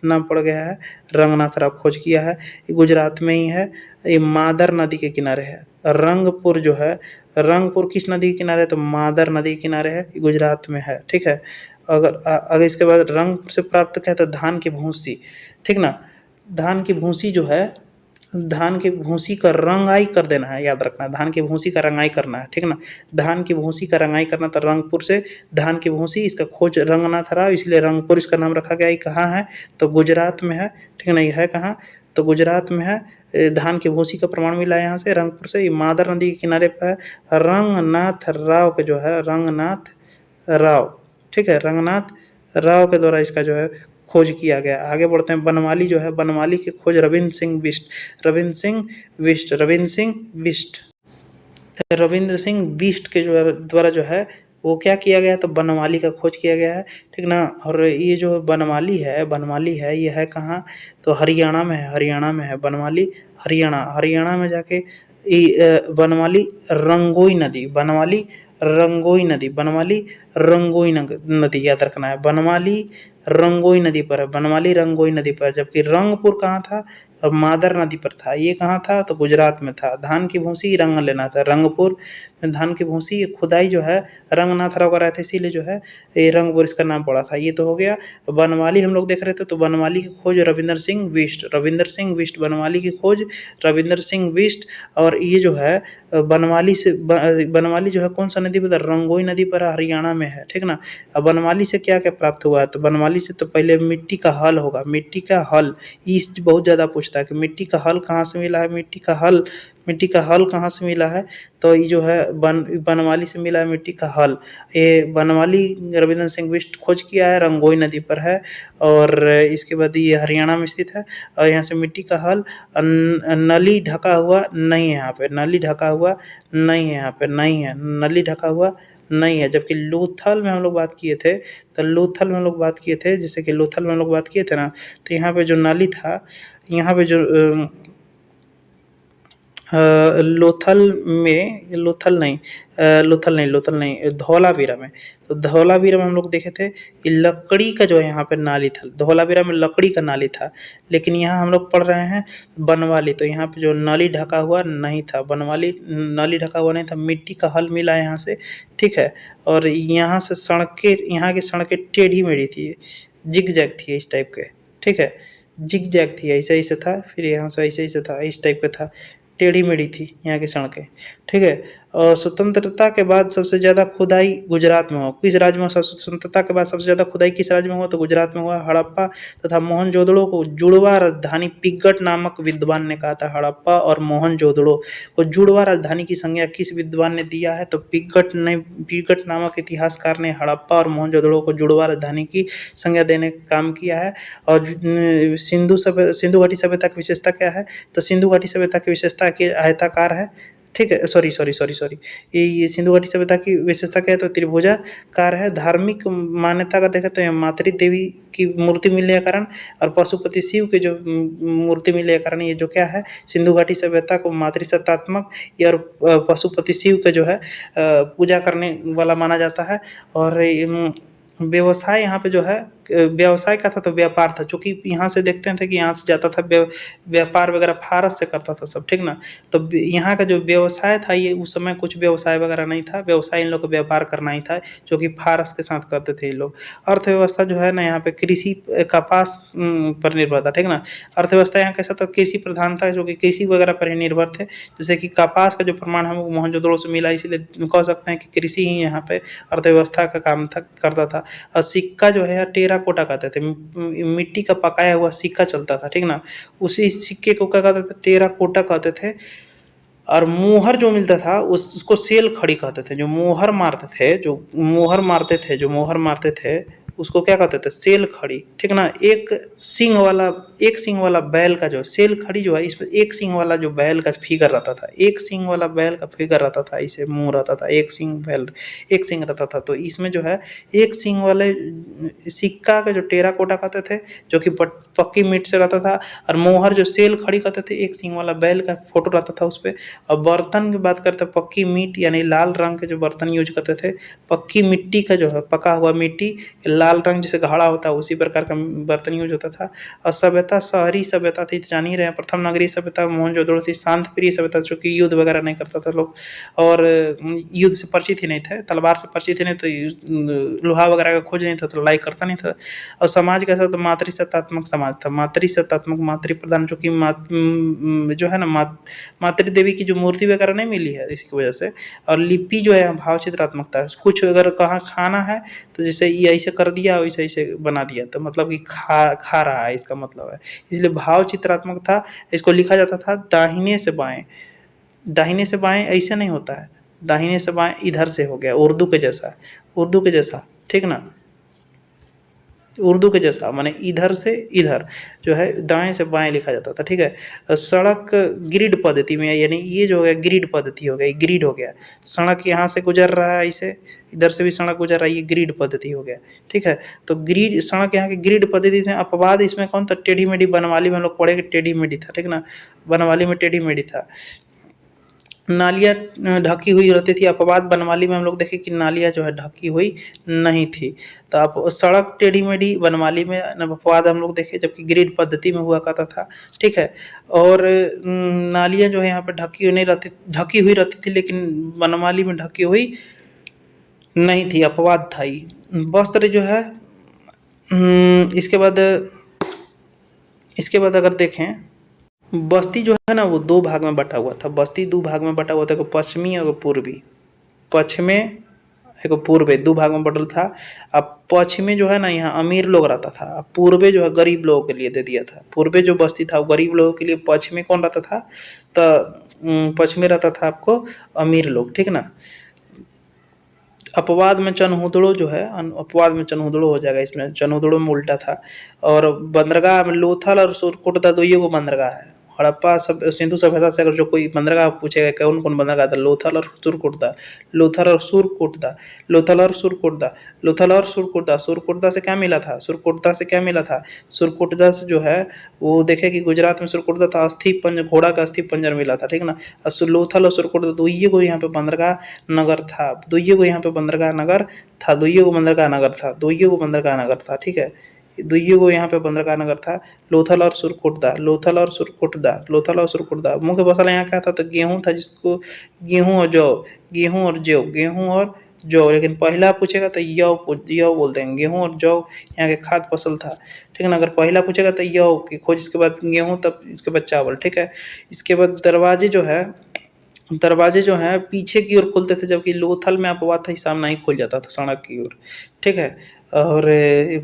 नाम पड़ गया है। रंगनाथ राव खोज किया है, ये गुजरात में ही है, ये मादर नदी के किनारे है। रंगपुर जो है, रंगपुर किस नदी के किनारे है, तो मादर नदी के किनारे है, गुजरात में है, ठीक है। अगर इसके बाद रंगपुर से प्राप्त किया तो धान की भूसी, ठीक ना। धान की भूसी जो है, धान की भूसी का रंगाई कर देना है, याद रखना, धान की भूसी का रंगाई करना है, ठीक ना। धान की भूसी का रंगाई करना, तो रंगपुर से धान की भूसी, इसका खोज रंगनाथ राव, इसलिए रंगपुर इसका नाम रखा गया। ये कहाँ है, तो गुजरात में है, ठीक ना। ये है कहाँ, तो गुजरात में है। धान की भूसी का प्रमाण मिला यहाँ से, रंगपुर से। ये मादर नदी के किनारे पर है। रंगनाथ राव के जो है, रंगनाथ राव, ठीक है, रंगनाथ राव के द्वारा इसका जो है खोज किया गया। आगे बढ़ते हैं। बनमाली जो है, बनमाली की खोज रविंद्र सिंह बिष्ट के जो द्वारा जो है वो क्या किया गया, तो बनमाली का खोज किया गया है, ठीक ना। और ये जो बनमाली है ये है कहाँ, तो हरियाणा में है, बनमाली हरियाणा में जाके बनमाली रंगोई नदी याद रखना है। बनमाली रंगोई नदी पर, जबकि रंगपुर कहाँ था, और मादर नदी पर था। ये कहाँ था, तो गुजरात में था। धान की भूसी रंग लेना था, रंगपुर में धान की भूसी खुदाई जो है रंगनाथ राव कराए थे, इसीलिए जो है ये रंगपुर इसका नाम पड़ा था। ये तो हो गया। बनमाली हम लोग देख रहे थे, तो बनमाली की खोज रविंद्र सिंह बिष्ट, बनमाली की खोज रविंद्र सिंह बिष्ट। और ये जो है बनमाली जो है कौन सा नदी पर, रंगोई नदी पर हरियाणा में है, ठीक ना। अब बनमाली से क्या क्या प्राप्त हुआ है, तो बनमाली से तो पहले मिट्टी का हल होगा, मिट्टी का हल, ईस्ट बहुत ज़्यादा पूछता है कि मिट्टी का हल कहाँ से मिला है। मिट्टी का हल मिट्टी का हल कहाँ से मिला है, तो ये जो है बनवाली से मिला है मिट्टी का हल। ये बनवाली रविंद्र सिंह बिष्ट खोज किया है, रंगोई नदी पर है, और इसके बाद ये हरियाणा में स्थित है। और यहाँ से मिट्टी का हल नली ढका हुआ नहीं है, यहाँ पे नली ढका हुआ नहीं है, यहाँ पे नहीं है, नली ढका हुआ नहीं है। जबकि लोथल में हम लोग बात किए थे, तो लोथल में हम लोग बात किए थे, जैसे कि लोथल में हम लोग बात किए थे ना, तो यहाँ पे जो नाली था, यहाँ पे जो लोथल नहीं धौलावीरा में, तो धौलावीरा में हम लोग देखे थे कि लकड़ी का जो है यहाँ पे नाली था, धौलावीरा में लकड़ी का नाली था। लेकिन यहाँ हम लोग पढ़ रहे हैं बनवाली, तो यहाँ पे जो नाली ढका हुआ नहीं था, बनवाली नाली ढका हुआ नहीं था, मिट्टी का हल मिला यहाँ से, ठीक है। और यहाँ से सड़कें, यहाँ की सड़कें टेढ़ी मेढ़ी थी, जिग जैग थी इस टाइप के, ठीक है, जिग जैग थी, ऐसे ऐसे था, फिर यहाँ से ऐसे ऐसे था, इस टाइप का था, टेढ़ी मेढ़ी थी यहाँ की सड़कें, ठीक है। और स्वतंत्रता के बाद सबसे ज़्यादा खुदाई गुजरात में हुआ, किस राज्य में? सबसे स्वतंत्रता के बाद सबसे ज़्यादा खुदाई किस राज्य में हुआ? तो गुजरात में हुआ। हड़प्पा तथा मोहनजोदड़ो को जुड़वा राजधानी पिग्गट नामक विद्वान ने कहा था। हड़प्पा और मोहनजोदड़ो को जुड़वा राजधानी की संज्ञा किस विद्वान ने दिया है? तो पिग्गट नामक इतिहासकार ने हड़प्पा और मोहनजोदड़ो को जुड़वा राजधानी की संज्ञा देने का काम किया है। और सिंधु घाटी सभ्यता की विशेषता क्या है? तो सिंधु घाटी सभ्यता की विशेषता की आयताकार है, ठीक है, सॉरी, ये सिंधु घाटी सभ्यता की विशेषता क्या है? तो त्रिभुजाकार है। धार्मिक मान्यता का देखें तो यहाँ मातृ देवी की मूर्ति मिलने के कारण और पशुपति शिव के जो मूर्ति मिलने के कारण ये जो क्या है, सिंधु घाटी सभ्यता को मातृसत्तात्मक और पशुपति शिव का जो है पूजा करने वाला माना जाता है। और व्यवसाय यहाँ पे जो है, व्यवसाय का था तो व्यापार था, चूँकि यहाँ से देखते थे कि यहाँ से जाता था व्यापार वगैरह फारस से करता था सब, ठीक ना। तो यहाँ का जो व्यवसाय था, ये उस समय कुछ व्यवसाय वगैरह नहीं था, व्यवसाय इन लोग को व्यापार करना ही था, जो कि फारस के साथ करते थे ये लोग। अर्थव्यवस्था जो है ना, यहाँ पे कृषि कपास पर निर्भर था, ठीक ना। अर्थव्यवस्था यहाँ कैसा था? कृषि प्रधान था, जो कि कृषि वगैरह पर ही निर्भर थे। जैसे कि कपास का जो प्रमाण हमको मोहनजोदड़ो से मिला, इसीलिए कह सकते हैं कि कृषि ही यहाँ पे अर्थव्यवस्था का काम था, करता था। और सिक्का जो है टेराकोटा कहते थे, मिट्टी का पकाया हुआ सिक्का चलता था, ठीक ना। उसी सिक्के को क्या कहते थे? टेराकोटा कहते थे। और मोहर जो मिलता था उसको सेल खड़ी कहते थे। जो मोहर मारते थे उसको क्या कहते थे? सेल खड़ी, ठीक ना। एक सींग वाला बैल का जो सेल खड़ी जो है, इस पर एक सींग वाला जो बैल का फिगर रहता था, एक सींग वाला बैल का फिगर रहता था, इसे मुंह रहता था, एक सींग रहता था। तो इसमें जो है एक सींग वाले सिक्का का जो टेराकोटा कहते थे, जो कि पक्की मिट्टी से रहता था। और मोहर जो सेल खड़ी कहते थे, एक सींग वाला बैल का फोटो रहता था उस पर। और बर्तन की बात करते हैं, पक्की मिट्टी यानी लाल रंग के जो बर्तन यूज करते थे, पक्की मिट्टी का जो है, पका हुआ मिट्टी, लाल रंग जैसे घड़ा होता है उसी प्रकार का बर्तन यूज होता था। और सभ्यता शहरी सभ्यता थी, जान ही रहे हैं। प्रथम नगरीय सभ्यता मोहनजोदड़ो थी, शांत प्रिय सभ्यता, जो कि युद्ध वगैरह नहीं करता था लोग, और युद्ध से परिचित ही नहीं थे, तलवार से परिचित ही नहीं, तो लोहा वगैरह का खोज नहीं था, तो लड़ाई करता नहीं था। और समाज कैसा? तो मातृसत्तात्मक समाज था, मातृ प्रधान, जो कि जो है ना, मातृ देवी की जो मूर्ति वगैरह नहीं मिली है इसकी वजह से। और लिपि जो है भाव चित्रात्मकता है, कुछ अगर कहाँ खाना है तो जैसे ये ऐसे कर दिया, वैसे ऐसे बना दिया, तो मतलब कि खा रहा है, इसका मतलब है। इसलिए भाव चित्रात्मक था। इसको लिखा जाता था दाहिने से बाएं, दाहिने से बाएं ऐसे नहीं होता है, दाहिने से बाएं इधर से हो गया, उर्दू के जैसा, ठीक ना, उर्दू के जैसा, माने इधर से इधर जो है दाएं से बाएं लिखा जाता था, ठीक है। सड़क ग्रिड पद्धति में, यानी ये जो है ग्रिड पद्धति हो गया, ग्रिड हो गया। सड़क यहाँ से गुजर रहा है, ऐसे इधर से भी सड़क गुजर रहा है, ये ग्रिड पद्धति हो गया, ठीक है। तो ग्रिड सड़क यहाँ की ग्रिड पद्धति थे। अपवाद इसमें कौन था? टेढ़ी मेढ़ी। बनवाली में हम लोग पढ़े कि टेढ़ी मेढ़ी था, ठीक ना, बनवाली में टेढ़ी मेढ़ी था। नालियाँ ढकी हुई रहती थी, अपवाद बनवाली में हम लोग देखे कि नालियाँ जो है ढकी हुई नहीं थी। तो आप सड़क टेढ़ी मेढ़ी बनवाली में अपवाद हम लोग देखे, जबकि ग्रिड पद्धति में हुआ करता था, ठीक है। और नालियाँ जो है यहाँ पे ढकी हुई रहती थी, लेकिन बनवाली में ढकी हुई नहीं थी, अपवाद था ये। वस्त्र जो है इसके बाद अगर देखें, बस्ती जो है ना वो दो भाग में बटा हुआ था, एक पश्चिमी और पूर्वी, पश्चिमे एक पूर्वे, दो भाग में बटल था। अब पश्चिमी जो है ना, यहाँ अमीर लोग रहता था, अब पूर्वे जो है गरीब लोगों के लिए दे दिया था। पूर्वे जो बस्ती था वो गरीब लोगों के लिए, पश्चिमी कौन रहता था? तो पक्ष में रहता था आपको अमीर लोग, ठीक ना। अपवाद में चनहुदड़ो जो है, अपवाद में चनहुदड़ो हो जाएगा, इसमें चनहुदड़ो में उल्टा था। और बंदरगाह में लोथल और सुरकोटदा दो ये को बंदरगाह है। हड़प्पा सब सिंधु सभ्यता से अगर जो कोई बंदरगाह पूछेगा कौन कौन बंदरगाह था, लोथल और सुरकोटदा, लोथल और सुरकोटदा, लोथल और सुरकोटदा, लोथल और सुरकोटदा। सुरकोटदा से क्या मिला था, सुरकोटदा से क्या मिला था, सुरकोटदा से जो है वो देखे कि गुजरात में सुरकोटदा था, अस्थि पंजर, घोड़ा का अस्थि पंजर मिला था, ठीक ना। और लोथल और सुरकोटदा दुइये को यहाँ पे बंदरगाह नगर था, दुइये को यहाँ पे बंदरगाह नगर था, दुइये को बंदरगाह नगर था, दुइये को बंदरगाह नगर था, ठीक है। दुइये को यहाँ पे बंदरगाह नगर था। लोथल और सुरकोटदा, लोथल और सुरकोटदा, लोथल और सुरकोटदा। मुख्य फसल यहाँ क्या था, तो गेहूं था, जिसको गेहूं और जौ, गेहूं और जौ, गेहूं और जौ। लेकिन पहला पूछेगा तो यौ बोल देंगे, गेहूं और जौ यहाँ के खाद्य फसल था, ठीक है ना। अगर पहला पूछेगा तो यौ की खोज, इसके बाद गेहूं, तब इसके बाद चावल, ठीक है। इसके बाद दरवाजे जो हैं पीछे की ओर खुलते थे, जबकि लोथल में अपवाद था, सामने ही खुल जाता था सड़क की ओर, ठीक है। और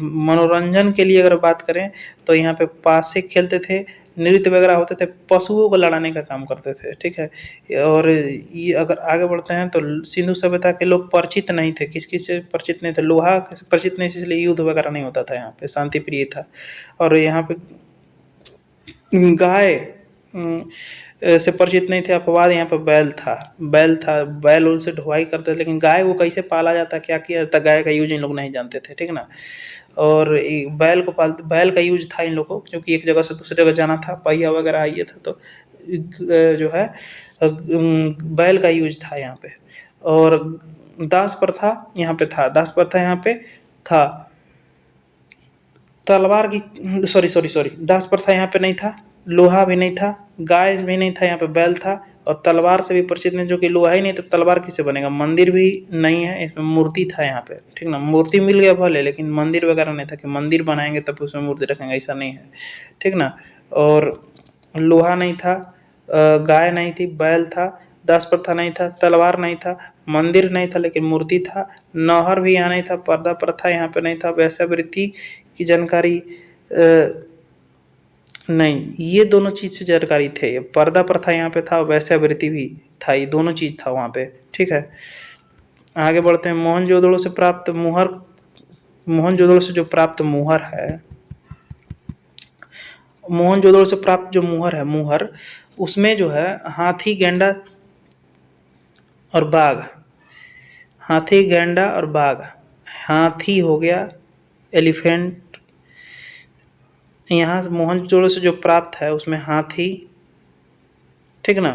मनोरंजन के लिए अगर बात करें तो यहाँ पे पासे खेलते थे, नृत्य वगैरह होते थे, पशुओं को लड़ाने का काम करते थे, ठीक है। और ये अगर आगे बढ़ते हैं तो सिंधु सभ्यता के लोग परिचित नहीं थे, किस किस से परिचित नहीं थे, लोहा से परिचित नहीं थे, इसलिए युद्ध वगैरह नहीं होता था, यहाँ पे शांति प्रिय था। और यहाँ पे गाय से परिचित नहीं थे, अपवाद यहाँ पे बैल उल से ढुआई करते थे, लेकिन गाय को कैसे पाला जाता, क्या किया जाता, गाय का यूज इन लोग नहीं जानते थे, ठीक ना। और बैल का यूज था इन लोगों को, क्योंकि एक जगह से दूसरी जगह जाना था, पहिया वगैरह ये था, तो जो है बैल का यूज था यहाँ पे। और दास प्रथा यहाँ पे था, दास प्रथा यहाँ पे था। तलवार की सॉरी दास प्रथा यहाँ पे नहीं था, लोहा भी नहीं था, गाय भी नहीं था, यहाँ पे बैल था। और तलवार से भी परिचित नहीं, जो कि लोहा ही नहीं तो तलवार किससे बनेगा। मंदिर भी नहीं है, इसमें मूर्ति था यहाँ पे, ठीक ना। मूर्ति मिल गया भले, लेकिन मंदिर वगैरह नहीं था कि मंदिर बनाएंगे तब उसमें मूर्ति रखेंगे, ऐसा नहीं है, ठीक ना। और लोहा नहीं था, गाय नहीं थी, बैल था, दास प्रथा नहीं था, तलवार नहीं था, मंदिर नहीं था, लेकिन मूर्ति था। नौहर भी यहाँ नहीं था, पर्दा प्रथा यहाँ पे नहीं था, वैश्यावृत्ति की जानकारी नहीं, ये दोनों चीज से जानकारी थे। पर्दा प्रथा यहाँ पे था, वैश्यावृत्ति भी था, ये दोनों चीज था वहाँ पे, ठीक है। आगे बढ़ते हैं। मोहनजोदड़ो से प्राप्त मुहर, मोहनजोदड़ो से जो प्राप्त मुहर है, मोहनजोदड़ो से प्राप्त जो मुहर है, मुहर उसमें जो है हाथी, गैंडा और बाघ, हाथी, गैंडा और बाघ। हाथी हो गया, एलिफेंट, यहाँ मोहनजोदड़ो से जो प्राप्त है उसमें हाथी, ठीक ना,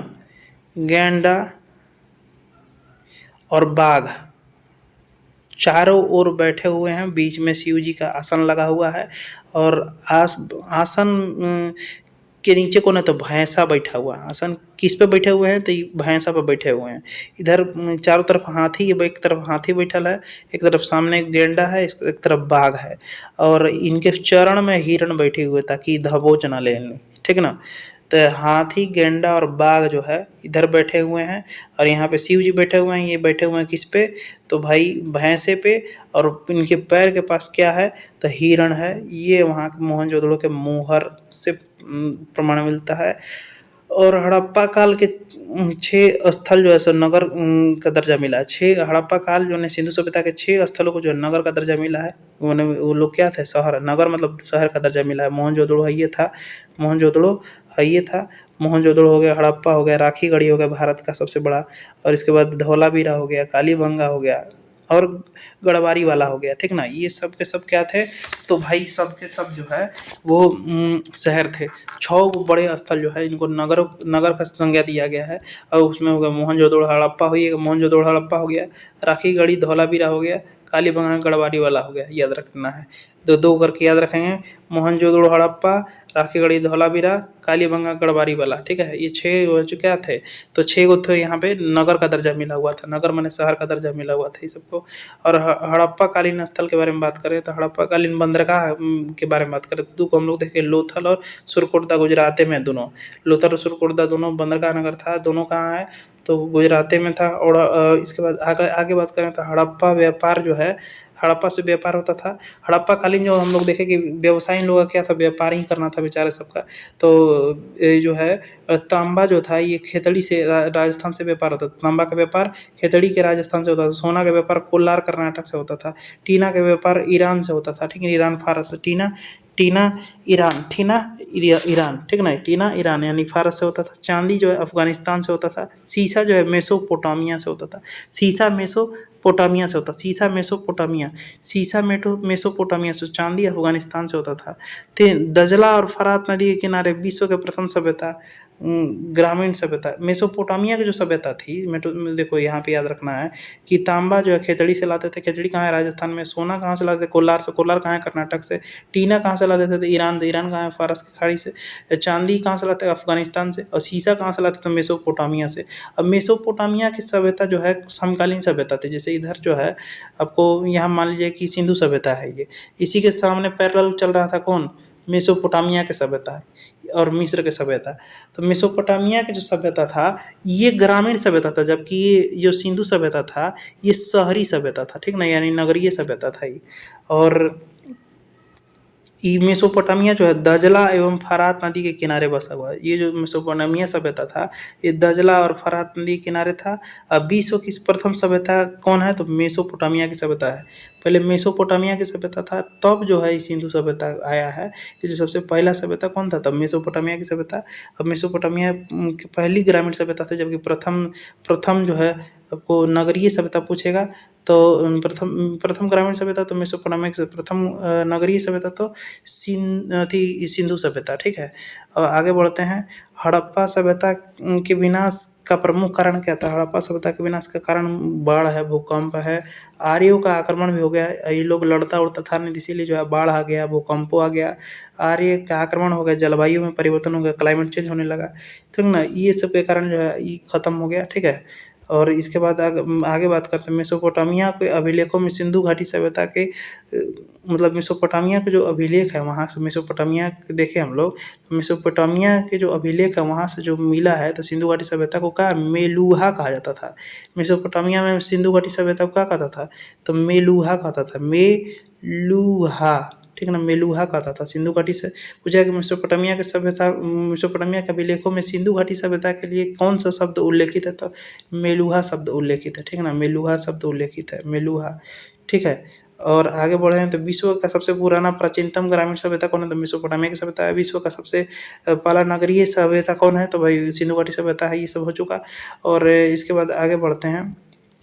गैंडा और बाघ चारों ओर बैठे हुए हैं, बीच में शिव जी का आसन लगा हुआ है। और आसन के नीचे कोने तो भैंसा बैठा हुआ है। आसन किस पे बैठे हुए हैं, तो भैंसा पे बैठे हुए हैं। इधर चारों तरफ हाथी, एक तरफ हाथी बैठल है, एक तरफ सामने गेंडा है, एक तरफ बाघ है। और इनके चरण में हिरण बैठे हुए ताकि दबोच ना ले, ठीक ना। तो हाथी, गेंडा और बाघ जो है इधर बैठे हुए हैं, और यहाँ पे शिव जी बैठे हुए हैं। ये बैठे हुए हैं किस पे, तो भाई भैंसे पे। और इनके पैर के पास क्या है, तो हिरण है। ये वहाँ के मोहनजोदड़ो के मुहर से प्रमाण मिलता है। और हड़प्पा काल के 6 स्थल जो है सो नगर का दर्जा मिला है। 6 हड़प्पा काल जो है सिंधु सभ्यता के 6 स्थलों को जो है नगर का दर्जा मिला है। वो लोग क्या थे, शहर, नगर मतलब शहर का दर्जा मिला है। मोहनजोदड़ो ये था, मोहनजोदड़ो ये था। मोहनजोदड़ो हो गया, हड़प्पा हो गया, राखीगढ़ी हो गया भारत का सबसे बड़ा, और इसके बाद धौलावीरा हो गया, कालीबंगा हो गया, और गढ़वारी वाला हो गया, ठीक ना। ये सब के सब क्या थे, तो भाई सब के सब जो है वो शहर थे। 6 बड़े स्थल जो है इनको नगर का संज्ञा दिया गया है। और उसमें हो गया मोहनजोदड़ो हड़प्पा मोहनजोदड़ो हड़प्पा हो गया, राखीगढ़ी धौलावीरा हो गया, कालीबंगा गढ़वारी वाला हो गया। याद रखना है, दो दो करके याद रखेंगे। मोहनजोदड़ो हड़प्पा, राखीगढ़ी धौलावीरा, कालीबंगा गढ़वारी वाला, ठीक है। ये 6 जो क्या थे, तो 6 गो थे। यहाँ पे नगर का दर्जा मिला हुआ था, नगर माने शहर का दर्जा मिला हुआ था ये सबको। और हड़प्पा कालीन स्थल के बारे में बात करें तो हड़प्पा कालीन बंदरगाह के बारे में बात करें तो को हम लोग देखें, लोथल और सुरकोटदा गुजराते में, दोनों लोथल और सुरकोटदा दोनों बंदरगाह नगर था। दोनों कहाँ है, तो गुजराते में था। और इसके बाद आगे बात करें तो हड़प्पा व्यापार जो है, हड़प्पा से व्यापार होता था। हड़प्पा कालीन जो हम लोग देखे कि व्यवसाय इन लोगों का क्या था, व्यापार ही करना था बेचारे सबका। तो ये जो है तांबा जो था ये खेतड़ी से राजस्थान से व्यापार होता था। तांबा का व्यापार खेतड़ी के राजस्थान से होता था। सोना का व्यापार कोलार कर्नाटक से होता था। टीना का व्यापार ईरान से होता था, ठीक है, ईरान फारस से। टीना टीना ईरान ठीना ईरान, ठीक ना, टीना ईरान यानी फारस से होता था। चांदी जो है अफगानिस्तान से होता था। सीसा जो है मेसोपोटामिया से होता था। सीसा मेसोपोटामिया से होता, सीसा मेसोपोटामिया, सीसा मेसोपोटामिया से। चांदी अफगानिस्तान से होता था। दजला और फरात नदी के किनारे विश्व के प्रथम सभ्यता, ग्रामीण सभ्यता मेसोपोटामिया की जो सभ्यता थी, देखो यहाँ पे याद रखना है कि तांबा जो है खेतड़ी से लाते थे। खेतड़ी कहाँ है, राजस्थान में। सोना कहाँ से लाते थे, कोलार से। कोलार कहाँ है, कर्नाटक से। टीना कहाँ से लाते थे, ईरान से। ईरान कहाँ है, फारस की खाड़ी से। चांदी कहाँ से लाते थे, अफगानिस्तान से। और सीसा कहाँ से लाते थे, मेसोपोटामिया से। अब मेसोपोटामिया की सभ्यता जो है समकालीन सभ्यता थी। जैसे इधर जो है आपको यहाँ मान लीजिए कि सिंधु सभ्यता है, ये इसी के सामने पैरेलल चल रहा था कौन, मेसोपोटामिया की सभ्यता और मिस्र की सभ्यता। तो मेसोपोटामिया की जो सभ्यता था ये ग्रामीण सभ्यता था, जबकि ये जो सिंधु सभ्यता था ये शहरी सभ्यता था, ठीक ना, यानी नगरीय सभ्यता था ये। और ये मेसोपोटामिया जो है दजला एवं फरात नदी के किनारे बसा हुआ है। ये जो मेसोपोटामिया सभ्यता था ये दजला और फरात नदी के किनारे था। अब विश्व की प्रथम सभ्यता कौन है, तो मेसोपोटामिया की सभ्यता है। पहले मेसोपोटामिया की सभ्यता था, तब जो है सिंधु सभ्यता आया है। ये जो सबसे पहला सभ्यता कौन था, तब मेसोपोटामिया की सभ्यता। अब मेसोपोटामिया की पहली ग्रामीण सभ्यता थी, जबकि प्रथम प्रथम जो है आपको नगरीय सभ्यता पूछेगा तो प्रथम प्रथम ग्रामीण सभ्यता तो मेसोपोटामिया की, प्रथम नगरीय सभ्यता तो सिंधु सभ्यता, ठीक है। और आगे बढ़ते हैं। हड़प्पा सभ्यता के विनाश का प्रमुख कारण क्या था। हड़प्पा सभ्यता के विनाश का कारण बाढ़ है, भूकंप है, आर्यों का आक्रमण भी हो गया। ये लोग लड़ता उड़ता था नहीं, इसीलिए जो है बाढ़ आ गया, भूकंप आ गया, आर्य का आक्रमण हो गया, जलवायु में परिवर्तन हो गया, क्लाइमेट चेंज होने लगा, ठीक ना। ये सब के कारण जो है ये खत्म हो गया, ठीक है। और इसके बाद आगे बात करते हैं। मेसोपोटामिया के अभिलेखों में सिंधु घाटी सभ्यता के मतलब मेसोपोटामिया के जो अभिलेख है वहाँ से, मेसोपोटामिया देखें हम लोग, तो मेसोपोटामिया के जो अभिलेख है वहाँ से जो मिला है, तो सिंधु घाटी सभ्यता को क्या मेलुहा कहा जाता था। मेसोपोटामिया में सिंधु घाटी सभ्यता को क्या कहता था, तो मेलुहा कहता था, मेलुहा, ठीक ना, मेलुहा कहता था। सिंधु घाटी से पूछा कि मेसोपोटामिया के सभ्यता, मेसोपोटामिया के अभिलेखों में सिंधु घाटी सभ्यता के लिए कौन सा शब्द उल्लेखित है, तो मेलुहा शब्द उल्लेखित है, ठीक ना, मेलुहा शब्द उल्लेखित है, मेलुहा, ठीक है। और आगे बढ़े हैं तो विश्व का सबसे पुराना प्राचीनतम ग्रामीण सभ्यता कौन है, तो मेसोपोटामिया की सभ्यता है। विश्व का सबसे पहला नगरीय सभ्यता कौन है, तो भाई सिंधु घाटी सभ्यता है। ये सब हो चुका। और इसके बाद आगे बढ़ते हैं।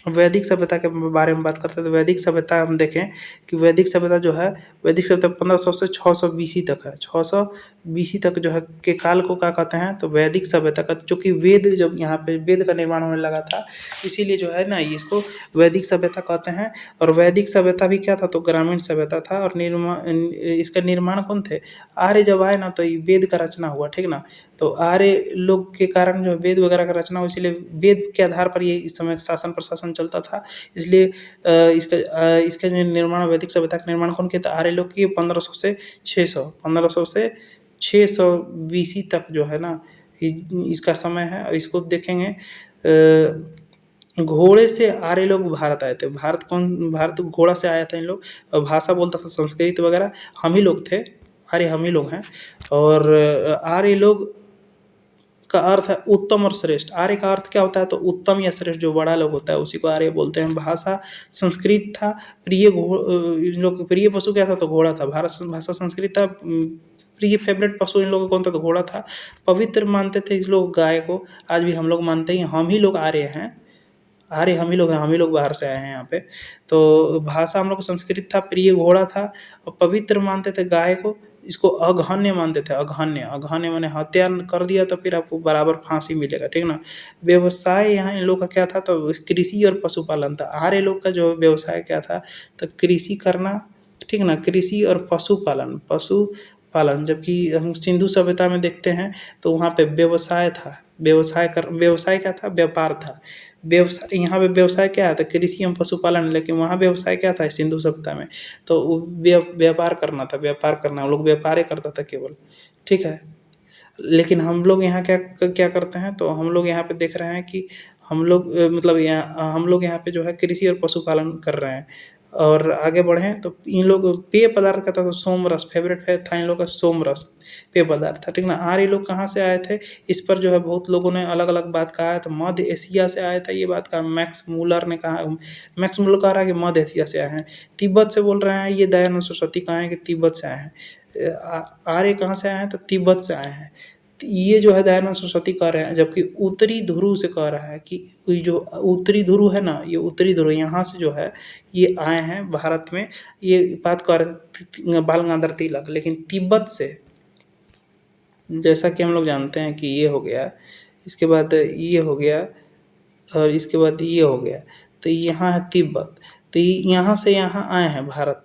वैदिक सभ्यता के बारे में बात करते हैं। तो वैदिक सभ्यता हम देखें कि वैदिक सभ्यता जो है, वैदिक सभ्यता 1500 से 600 बीसी तक है। 600 बीसी तक जो है के काल को क्या कहते हैं, तो वैदिक सभ्यता का, चूँकि वेद जब यहाँ पे वेद का निर्माण होने लगा था, इसीलिए जो है ना इसको वैदिक सभ्यता कहते हैं। और वैदिक सभ्यता भी क्या था, तो ग्रामीण सभ्यता था। और इसका निर्माण कौन थे, आर्य जब आए ना तो ये वेद का रचना हुआ, ठीक ना। तो आर्य लोग के कारण जो वेद वगैरह का रचना हो, इसलिए वेद के आधार पर ये इस समय शासन प्रशासन चलता था। इसलिए इसका जो निर्माण, वैदिक सभ्यता का निर्माण कौन किया था, आर्य लोग की। 1500 से 600, 1500 से 600 बीसी तक जो है ना इसका समय है। और इसको देखेंगे घोड़े से आर्य लोग भारत आए थे। भारत घोड़ा से आया था इन लोग। और भाषा बोलता था संस्कृत वगैरह, हम ही लोग थे, आर्य हम ही लोग हैं। और आर्य लोग का अर्थ है उत्तम और श्रेष्ठ। आर्य का अर्थ क्या होता है, तो उत्तम या श्रेष्ठ, जो बड़ा लोग होता है उसी को आर्य बोलते हैं। भाषा संस्कृत था। इन लोग का प्रिय पशु क्या था, तो घोड़ा था। भाषा संस्कृत था। प्रिय फेवरेट पशु इन लोगों का कौन था, तो घोड़ा था। पवित्र मानते थे इस लोग गाय को, आज भी हम लोग मानते हैं। हम ही लोग आर्य हैं, आर्य हम ही लोग हैं, हम ही लोग बाहर से आए हैं यहाँ पे। तो भाषा हम लोग को संस्कृत था, प्रिय घोड़ा था। और पवित्र मानते थे गाय को। इसको अघन्य मानते थे, अघन्य, अघन्य माने हत्या कर दिया तो फिर आपको बराबर फांसी मिलेगा, ठीक ना। व्यवसाय यहाँ इन लोग का क्या था, तो कृषि और पशुपालन था। आर्य लोग का जो व्यवसाय क्या था, तो कृषि करना, ठीक ना, कृषि और पशुपालन। जबकि हम सिंधु सभ्यता में देखते हैं तो वहाँ पे व्यवसाय था। व्यवसाय क्या था, व्यापार था। व्यवसाय, यहाँ पे व्यवसाय क्या है, तो कृषि एवं पशुपालन। लेकिन वहाँ व्यवसाय क्या था सिंधु सभ्यता में, तो व्यापार करना था, व्यापार करना। हम लोग व्यापार ही करता था केवल, ठीक है। लेकिन हम लोग यहाँ क्या क्या करते हैं, तो हम लोग यहाँ पे देख रहे हैं कि हम लोग मतलब यहाँ हम लोग यहाँ पे जो है कृषि और पशुपालन कर रहे हैं। और आगे बढ़ें तो इन लोग पेय पदार्थ का था तो सोमरस फेवरेट था इन लोग का, सोमरस पेय पदार्थ था, ठीक ना। आर्य लोग कहाँ से आए थे, इस पर जो है बहुत लोगों ने अलग अलग बात कहा है। तो मध्य एशिया से आया था, ये बात कहा मैक्स मूलर ने कहा। मैक्स मूलर कह रहा है कि मध्य एशिया से आए हैं। तिब्बत से बोल रहे हैं, ये दयानंद सरस्वती कहा है कि तिब्बत से आए हैं। आर्य कहाँ से आए हैं, तो तिब्बत से आए हैं। ये जो है दयानंद सरस्वती कह रहे हैं, जबकि उत्तरी ध्रुव से कह रहा है कि जो उत्तरी ध्रुव है ना, ये उत्तरी ध्रुव यहाँ से जो है ये आए हैं भारत में, ये बात कह रहे बाल गंगाधर तिलक। लेकिन तिब्बत से, जैसा कि हम लोग जानते हैं कि ये हो गया, इसके बाद ये हो गया, और इसके बाद ये हो गया, तो यहाँ है तिब्बत। तो यहाँ से यहाँ आए हैं भारत,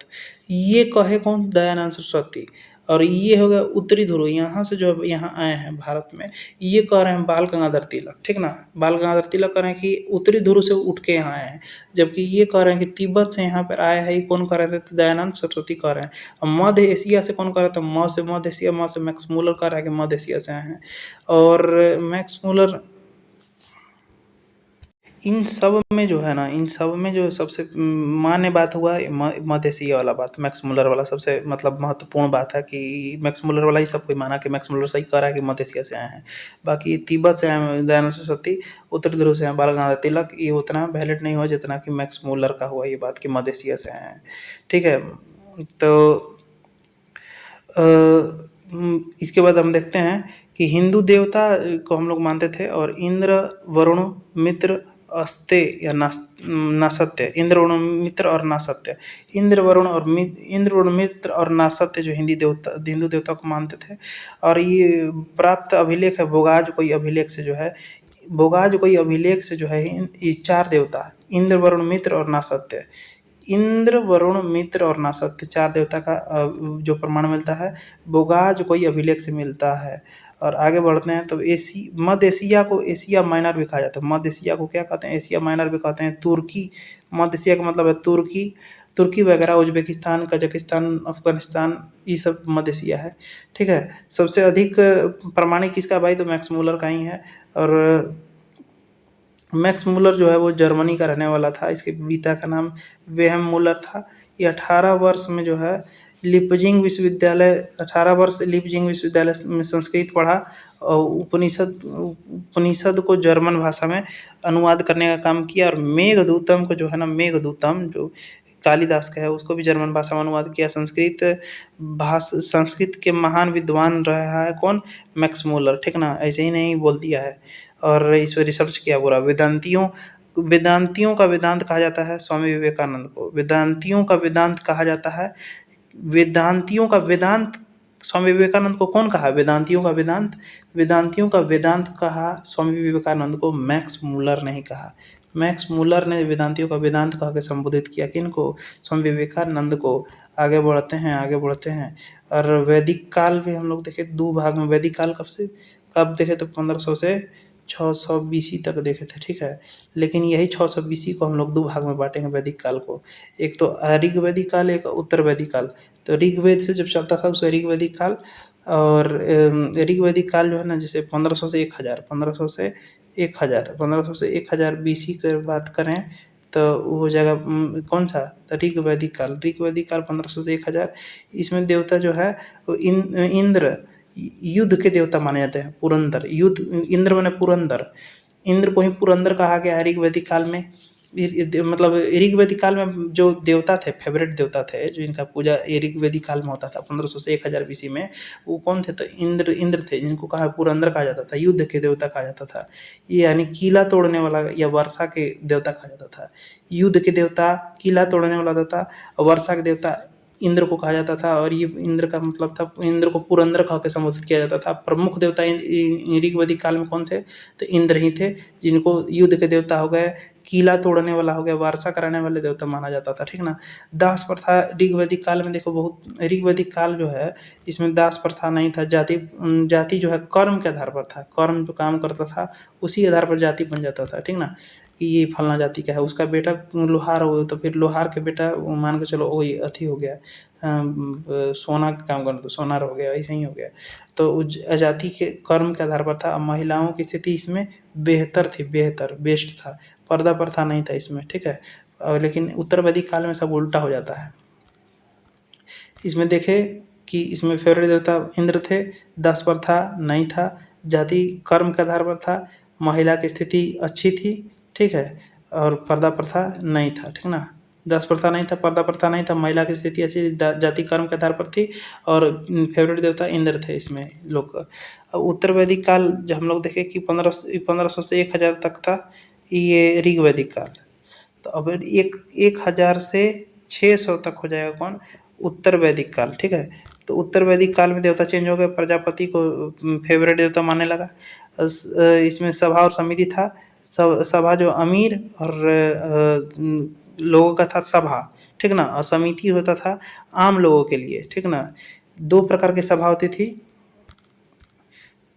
ये कहे कौन, दयानंद सरस्वती। और ये हो गया उत्तरी ध्रुव, यहाँ से जो यहाँ आए हैं भारत में, ये कह रहे हैं बाल गंगाधर तिलक, ठीक ना। बाल गंगाधर तिलक कह रहे हैं कि उत्तरी ध्रुव से उठ के यहाँ आए हैं, जबकि ये कह रहे हैं कि तिब्बत से यहाँ पर आया है। ये कौन कह रहे थे, तो दयानंद सरस्वती कह रहे हैं। और मध्य एशिया से कौन कह रहा था, म से मध्य एशिया, म से मैक्स मूलर कह रहा है कि मध्य एशिया से आए हैं। और मैक्स मूलर इन सब में जो है ना, इन सब में जो सबसे मान्य बात हुआ मध्य एशिया वाला बात, मैक्स मुलर वाला सबसे मतलब महत्वपूर्ण बात है कि मैक्स मुलर वाला ही सब कोई माना कि मैक्स मुलर सही कह रहा है कि मध्य एशिया से आए हैं। बाकी तिब्बत से आए हैं दयानंद सरस्वती, उत्तरी ध्रुव से हैं बाल गंगाधर तिलक, ये उतना वैलिड नहीं हुआ जितना कि मैक्स मुलर का हुआ ये बात कि मध्य एशिया से आए हैं, ठीक है। तो इसके बाद हम देखते हैं कि हिंदू देवता को हम लोग मानते थे, और इंद्र वरुण मित्र अस्ते या नासत्य, इंद्र वरुण मित्र और नासत्य, इंद्र वरुण मित्र और नासत्य जो हिंदू देवता को मानते थे। और ये प्राप्त अभिलेख है बोगाज कोई अभिलेख से जो है, बोगाज कोई अभिलेख से जो है ये 4 देवता, इंद्र वरुण मित्र और नासत्य, इंद्र वरुण मित्र और नासत्य 4 देवता का जो प्रमाण मिलता है बोगाज कोई अभिलेख से मिलता है। और आगे बढ़ते हैं तो मध्य एशिया को एशिया माइनर भी कहा जाता है। मध्य एशिया को क्या कहते हैं, एशिया माइनर भी कहते हैं। तुर्की, मध्य एशिया का मतलब है तुर्की वगैरह, उज्बेकिस्तान, कजाकिस्तान, अफगानिस्तान, ये सब मध्य एशिया है, ठीक है। सबसे अधिक प्रमाणिक किसका भाई, तो मैक्स मूलर का ही है। और मैक्स मूलर जो है वो जर्मनी का रहने वाला था, इसके पिता का नाम वेहम मूलर था। ये 18 वर्ष में जो है लिपजिंग विश्वविद्यालय, 18 वर्ष लिपजिंग विश्वविद्यालय में संस्कृत पढ़ा, और उपनिषद को जर्मन भाषा में अनुवाद करने का काम किया। और मेघदूतम को जो है ना, मेघदूतम जो कालिदास का है उसको भी जर्मन भाषा में अनुवाद किया। संस्कृत के महान विद्वान रहा है कौन, मैक्स मूलर, ठीक ना, ऐसे ही नहीं बोल दिया है। और इस पर रिसर्च किया पूरा। वेदांतियों का वेदांत कहा जाता है स्वामी विवेकानंद को, वेदांतियों का वेदांत कहा जाता है, वेदांतियों का वेदांत स्वामी विवेकानंद को कौन कहा, वेदांतियों का वेदांत कहा स्वामी विवेकानंद को, मैक्स मूलर नहीं कहा। मैक्स मूलर ने वेदांतियों का वेदांत कह के संबोधित किया किनको, स्वामी विवेकानंद को। आगे बढ़ते हैं। और वैदिक काल भी हम लोग देखे 2 भाग में, वैदिक काल कब देखे तो 1500 से 600 BC तक देखे थे, ठीक है। लेकिन यही 600 BC को हम लोग 2 भाग में बांटेंगे वैदिक काल को, एक तो ऋग्वैदिक काल, एक उत्तर वैदिक काल। तो ऋग्वेद से जब चलता था उसे ऋग्वैदिक काल, और ऋग्वैदिक काल जो है ना, जैसे 1500 से 1000, 1500 से 1000 BC की बात करें तो वो हो जाएगा कौन सा, तो ऋग्वैदिक काल 1500 से 1000। इसमें देवता जो है वो इंद्र, युद्ध के देवता माने जाते हैं, पुरंदर, युद्ध, इंद्र माने पुरंदर, इंद्र को ही पुरंदर कहा गया है ऋग्वैदिक काल में। मतलब ऋग्वैदिक काल में जो देवता थे, फेवरेट देवता थे जो इनका पूजा ऋग्वैदिक काल में होता था 1500 से 1000 BC में, वो कौन थे, तो इंद्र थे, जिनको कहा पुरंदर कहा जाता था, युद्ध के देवता कहा जाता था। ये यानी किला तोड़ने वाला या वर्षा के देवता कहा जाता था। युद्ध के देवता, किला तोड़ने वाला देवता, और वर्षा के देवता इंद्र को कहा जाता था। और ये इंद्र का मतलब था, इंद्र को पुरंदर कह के संबोधित किया जाता था। प्रमुख देवता ऋग्वैदिक काल में कौन थे, तो इंद्र ही थे, जिनको युद्ध के देवता हो गए, किला तोड़ने वाला हो गया, वर्षा कराने वाले देवता माना जाता था, ठीक ना। दास प्रथा ऋग्वैदिक काल में देखो बहुत, ऋग्वैदिक काल जो है इसमें दास प्रथा नहीं था। जाति जो है कर्म के आधार पर था, कर्म जो काम करता था उसी आधार पर जाति बन जाता था, ठीक ना, कि ये फलना जाति का है, उसका बेटा लोहार हो तो फिर लोहार के बेटा मान के चलो वही अथी हो गया, सोना का काम करना तो सोनार हो गया, ऐसे ही हो गया। तो जाति के कर्म के आधार पर था। महिलाओं की स्थिति इसमें बेहतर थी, बेस्ट था, पर्दा प्रथा नहीं था इसमें, ठीक है। लेकिन उत्तर वैदिक काल में सब उल्टा हो जाता है। इसमें देखें कि इसमें फेवरेट देवता इंद्र थे, 10 पर था नहीं था, जाति कर्म के आधार पर था, महिला की स्थिति अच्छी थी, ठीक है, और पर्दा प्रथा नहीं था, ठीक ना। 10 प्रथा नहीं था, पर्दा प्रथा नहीं था, महिला की स्थिति अच्छी थी, जाति कर्म के आधार पर थी, और फेवरेट देवता इंद्र थे इसमें लोग। अब उत्तर वैदिक काल जब हम लोग देखें कि 1500 से 1000 तक था, ये ऋग वैदिक काल। तो अब 1000 से 600 तक हो जाएगा कौन, उत्तर वैदिक काल, ठीक है। तो उत्तर वैदिक काल में देवता चेंज हो गए, प्रजापति को फेवरेट देवता मानने लगा। इसमें सभा और समिति था। सभा जो अमीर और लोगों का था सभा, ठीक ना, और समिति होता था आम लोगों के लिए, ठीक ना। 2 प्रकार की सभा होती थी।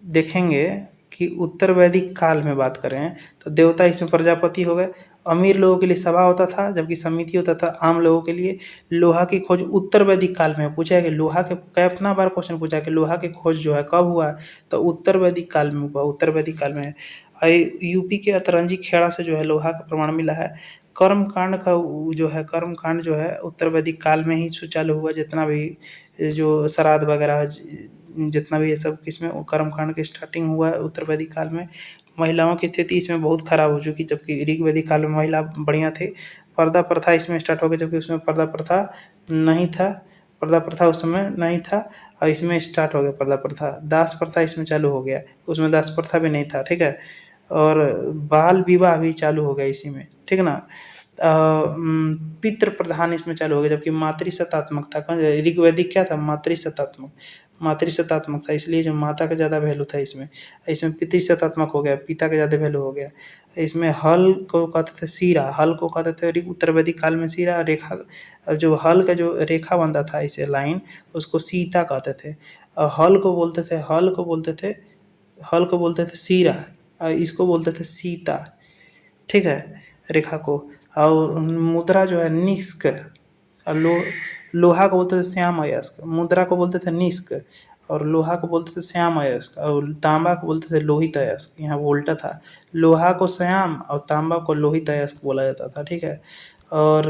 देखेंगे कि उत्तर वैदिक काल में बात करें तो देवता इसमें प्रजापति हो गए, अमीर लोगों के लिए सभा होता था, जबकि समिति होता था आम लोगों के लिए। लोहा की खोज उत्तर वैदिक काल में पूछा है कि लोहा के कितना बार क्वेश्चन पूछा है कि लोहा की खोज जो है कब हुआ, तो उत्तर वैदिक काल में हुआ, उत्तर वैदिक काल में है। यूपी के अतरंजी खेड़ा से जो है लोहा का प्रमाण मिला है। कर्म कांड का जो है, कर्म कांड जो है उत्तर वैदिक काल में ही चालू हुआ। जितना भी जो श्राद्ध वगैरह जितना भी ये सब इसमें कर्म कांड की स्टार्टिंग हुआ है उत्तर वैदिक काल में। महिलाओं की स्थिति इसमें बहुत खराब हो चुकी, जबकि ऋग वैदिक काल में महिला बढ़िया थे। पर्दा प्रथा इसमें स्टार्ट हो गया, जबकि उसमें पर्दा प्रथा नहीं था, पर्दा प्रथा उस समय नहीं था, और इसमें स्टार्ट हो गया पर्दा प्रथा। दास प्रथा इसमें चालू हो गया, उसमें दास प्रथा भी नहीं था, ठीक है। और बाल विवाह भी चालू हो गया इसी में, ठीक ना। पितृ प्रधान इसमें चालू हो गया, जबकि मातृसत्तात्मक था। ऋग्वैदिक क्या था, मातृसत्तात्मक, मातृसत्तात्मक था, इसलिए जो माता का ज़्यादा वैल्यू था इसमें। इसमें पितृसत्तात्मक हो गया, पिता का ज़्यादा वैल्यू हो गया। इसमें हल को कहते थे सीरा, हल को कहते थे उत्तर वैदिक काल में सीरा, रेखा जो हल का जो रेखा बनता था इसे लाइन, उसको सीता कहते थे। और हल को बोलते थे, हल को बोलते थे सीरा, और इसको बोलते थे सीता, ठीक है, रेखा को। और मुद्रा जो है निष्क, और लोहा को बोलते थे श्याम अयस्क, मुद्रा को बोलते थे निष्क, और लोहा को बोलते थे श्याम अयस्क, और तांबा को बोलते थे लोहित अयस्क। यहाँ उल्टा था, लोहा को श्याम और तांबा को लोहित अयस्क बोला जाता था, ठीक है। और